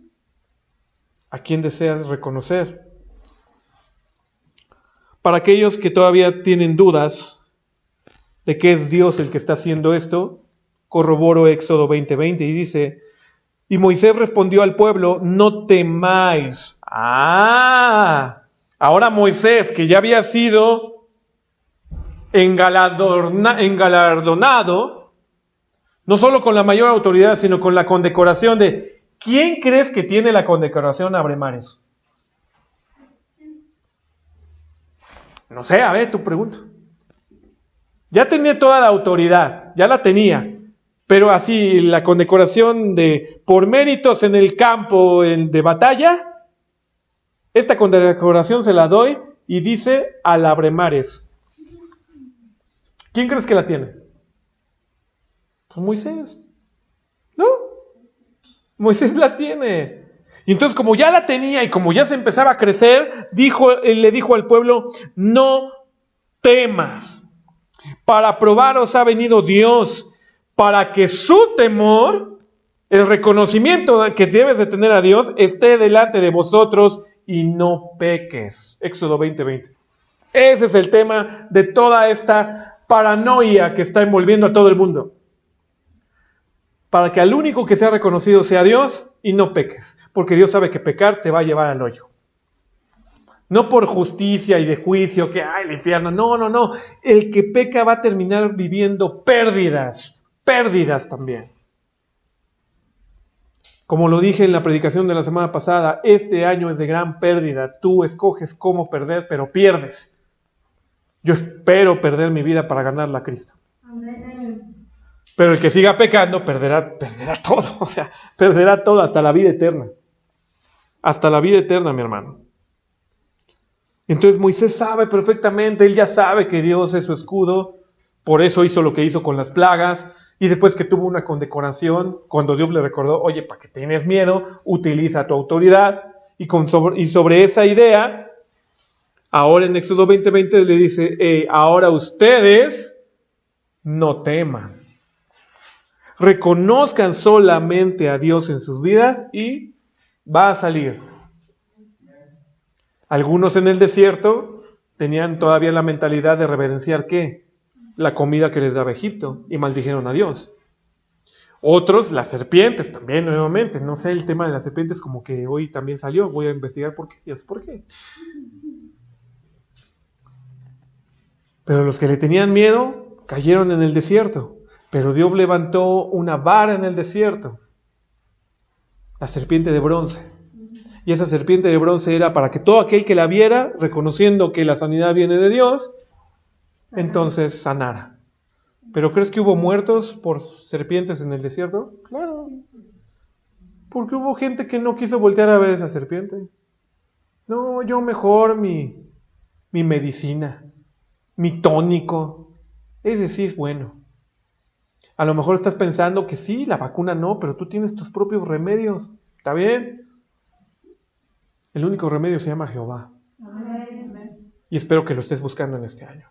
¿A quién deseas reconocer? Para aquellos que todavía tienen dudas de que es Dios el que está haciendo esto, corroboro Éxodo 20:20 y dice, y Moisés respondió al pueblo, no temáis. Ahora Moisés, que ya había sido engalardonado, no solo con la mayor autoridad, sino con la condecoración de, ¿quién crees que tiene la condecoración Abremares? No sé, a ver, tu pregunta. Ya tenía toda la autoridad, ya la tenía, pero así la condecoración de por méritos en el campo de batalla, esta condecoración se la doy y dice al Abremares. ¿Quién crees que la tiene? Pues Moisés. ¿No? Moisés la tiene. Y entonces como ya la tenía y como ya se empezaba a crecer, le dijo al pueblo, no temas. Para probaros ha venido Dios, para que su temor, el reconocimiento que debes de tener a Dios, esté delante de vosotros y no peques. Éxodo 20:20. Ese es el tema de toda esta paranoia que está envolviendo a todo el mundo. Para que al único que sea reconocido sea Dios y no peques. Porque Dios sabe que pecar te va a llevar al hoyo. No por justicia y de juicio, que el infierno. No. El que peca va a terminar viviendo pérdidas también. Como lo dije en la predicación de la semana pasada, este año es de gran pérdida. Tú escoges cómo perder, pero pierdes. Yo espero perder mi vida para ganarla a Cristo. Pero el que siga pecando perderá todo. O sea, perderá todo hasta la vida eterna. Hasta la vida eterna, mi hermano. Entonces Moisés sabe perfectamente, él ya sabe que Dios es su escudo. Por eso hizo lo que hizo con las plagas. Y después que tuvo una condecoración, cuando Dios le recordó, oye, ¿para qué tienes miedo? Utiliza tu autoridad. Y sobre esa idea, ahora en Éxodo 20:20 le dice, ahora ustedes no teman. Reconozcan solamente a Dios en sus vidas y va a salir. Algunos en el desierto tenían todavía la mentalidad de reverenciar ¿qué? La comida que les daba Egipto y maldijeron a Dios. Otros, las serpientes también nuevamente. No sé, el tema de las serpientes como que hoy también salió. Voy a investigar por qué. Dios, ¿por qué? Pero los que le tenían miedo cayeron en el desierto. Pero Dios levantó una vara en el desierto. La serpiente de bronce. Y esa serpiente de bronce era para que todo aquel que la viera, reconociendo que la sanidad viene de Dios, entonces sanara. ¿Pero crees que hubo muertos por serpientes en el desierto? Claro. Porque hubo gente que no quiso voltear a ver esa serpiente. No, yo mejor mi medicina, mi tónico. Ese sí es bueno. A lo mejor estás pensando que sí, la vacuna no, pero tú tienes tus propios remedios. ¿Está bien? El único remedio se llama Jehová. Y espero que lo estés buscando en este año.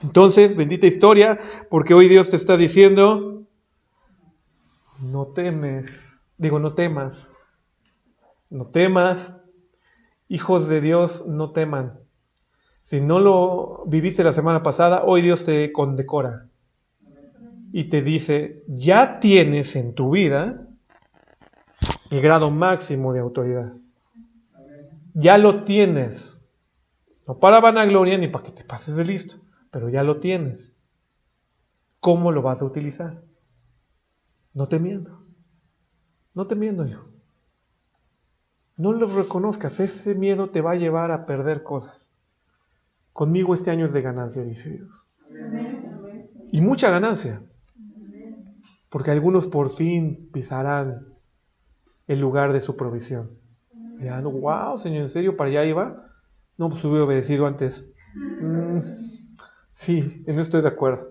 Entonces, bendita historia, porque hoy Dios te está diciendo, no temas. No temas. Hijos de Dios, no teman. Si no lo viviste la semana pasada, hoy Dios te condecora. Y te dice, ya tienes en tu vida el grado máximo de autoridad. Ya lo tienes. No para vanagloria ni para que te pases de listo, pero ya lo tienes. ¿Cómo lo vas a utilizar? No temiendo. No temiendo, hijo. No lo reconozcas. Ese miedo te va a llevar a perder cosas. Conmigo este año es de ganancia, dice Dios. Y mucha ganancia. Porque algunos por fin pisarán el lugar de su provisión. Dirán, wow, Señor, ¿en serio para allá iba? No, pues hubiera obedecido antes. Sí, no estoy de acuerdo.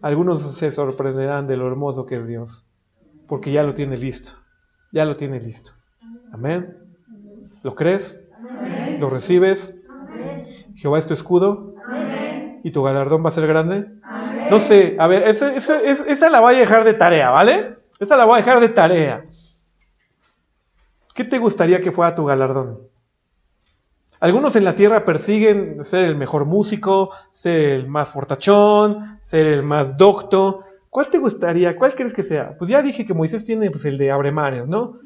Algunos se sorprenderán de lo hermoso que es Dios. Porque ya lo tiene listo. Ya lo tiene listo. Amén. ¿Lo crees? Amén. ¿Lo recibes? Amén. ¿Jehová es tu escudo? Amén. ¿Y tu galardón va a ser grande? Amén. No sé, a ver, esa la voy a dejar de tarea, ¿vale? Esa la voy a dejar de tarea. ¿Qué te gustaría que fuera tu galardón? Algunos en la tierra persiguen ser el mejor músico, ser el más fortachón, ser el más docto. ¿Cuál te gustaría? ¿Cuál crees que sea? Pues ya dije que Moisés tiene pues, el de abremares, ¿no?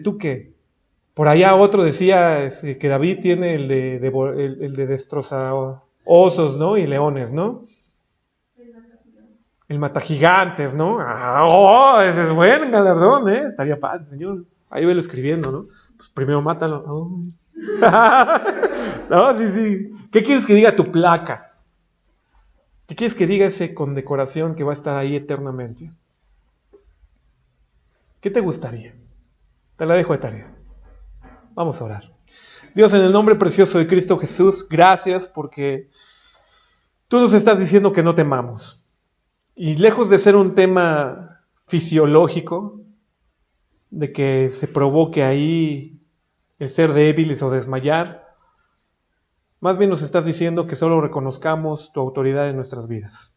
¿Tú qué? Por allá otro decía que David tiene el de destrozar osos, ¿no? Y leones, ¿no? El matagigantes, ¿no? Ese es buen galardón, ¿eh? Estaría padre, señor. Ahí velo escribiendo, ¿no? Pues primero mátalo. Oh. No, sí. ¿Qué quieres que diga tu placa? ¿Qué quieres que diga ese condecoración que va a estar ahí eternamente? ¿Qué te gustaría? Te la dejo de tarea. Vamos a orar. Dios, en el nombre precioso de Cristo Jesús, gracias porque tú nos estás diciendo que no temamos. Y lejos de ser un tema fisiológico, de que se provoque ahí el ser débiles o desmayar, más bien nos estás diciendo que solo reconozcamos tu autoridad en nuestras vidas.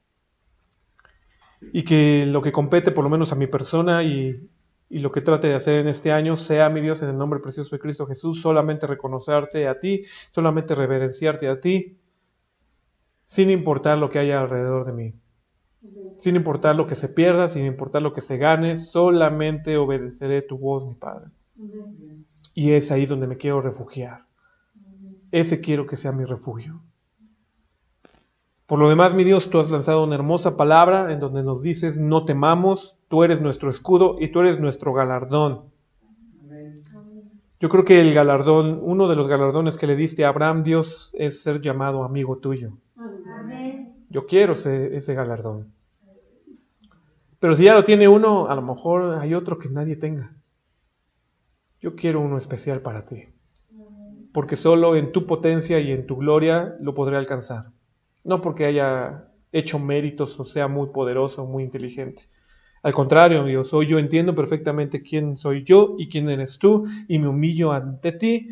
y que lo que compete por lo menos a mi persona y lo que trate de hacer en este año sea, mi Dios, en el nombre precioso de Cristo Jesús, solamente reconocerte a ti, solamente reverenciarte a ti, sin importar lo que haya alrededor de mí, sin importar lo que se pierda, sin importar lo que se gane, solamente obedeceré tu voz, mi Padre. Y es ahí donde me quiero refugiar. Ese quiero que sea mi refugio. Por lo demás, mi Dios, tú has lanzado una hermosa palabra en donde nos dices, no temamos, tú eres nuestro escudo y tú eres nuestro galardón. Yo creo que el galardón, uno de los galardones que le diste a Abraham, Dios, es ser llamado amigo tuyo. Yo quiero ese galardón. Pero si ya lo tiene uno, a lo mejor hay otro que nadie tenga. Yo quiero uno especial para ti. Porque solo en tu potencia y en tu gloria lo podré alcanzar. No porque haya hecho méritos o sea muy poderoso o muy inteligente. Al contrario, Dios, hoy yo entiendo perfectamente quién soy yo y quién eres tú, y me humillo ante ti.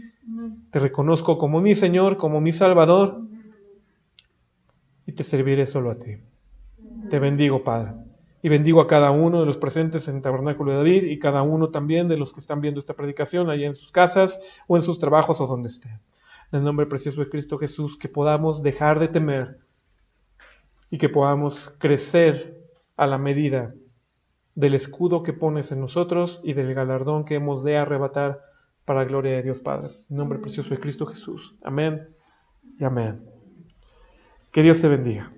Te reconozco como mi Señor, como mi Salvador, y te serviré solo a ti. Te bendigo, Padre, y bendigo a cada uno de los presentes en el Tabernáculo de David, y cada uno también de los que están viendo esta predicación allá en sus casas o en sus trabajos o donde estén. En el nombre precioso de Cristo Jesús, que podamos dejar de temer y que podamos crecer a la medida del escudo que pones en nosotros y del galardón que hemos de arrebatar para la gloria de Dios Padre. En el nombre precioso de Cristo Jesús. Amén y amén. Que Dios te bendiga.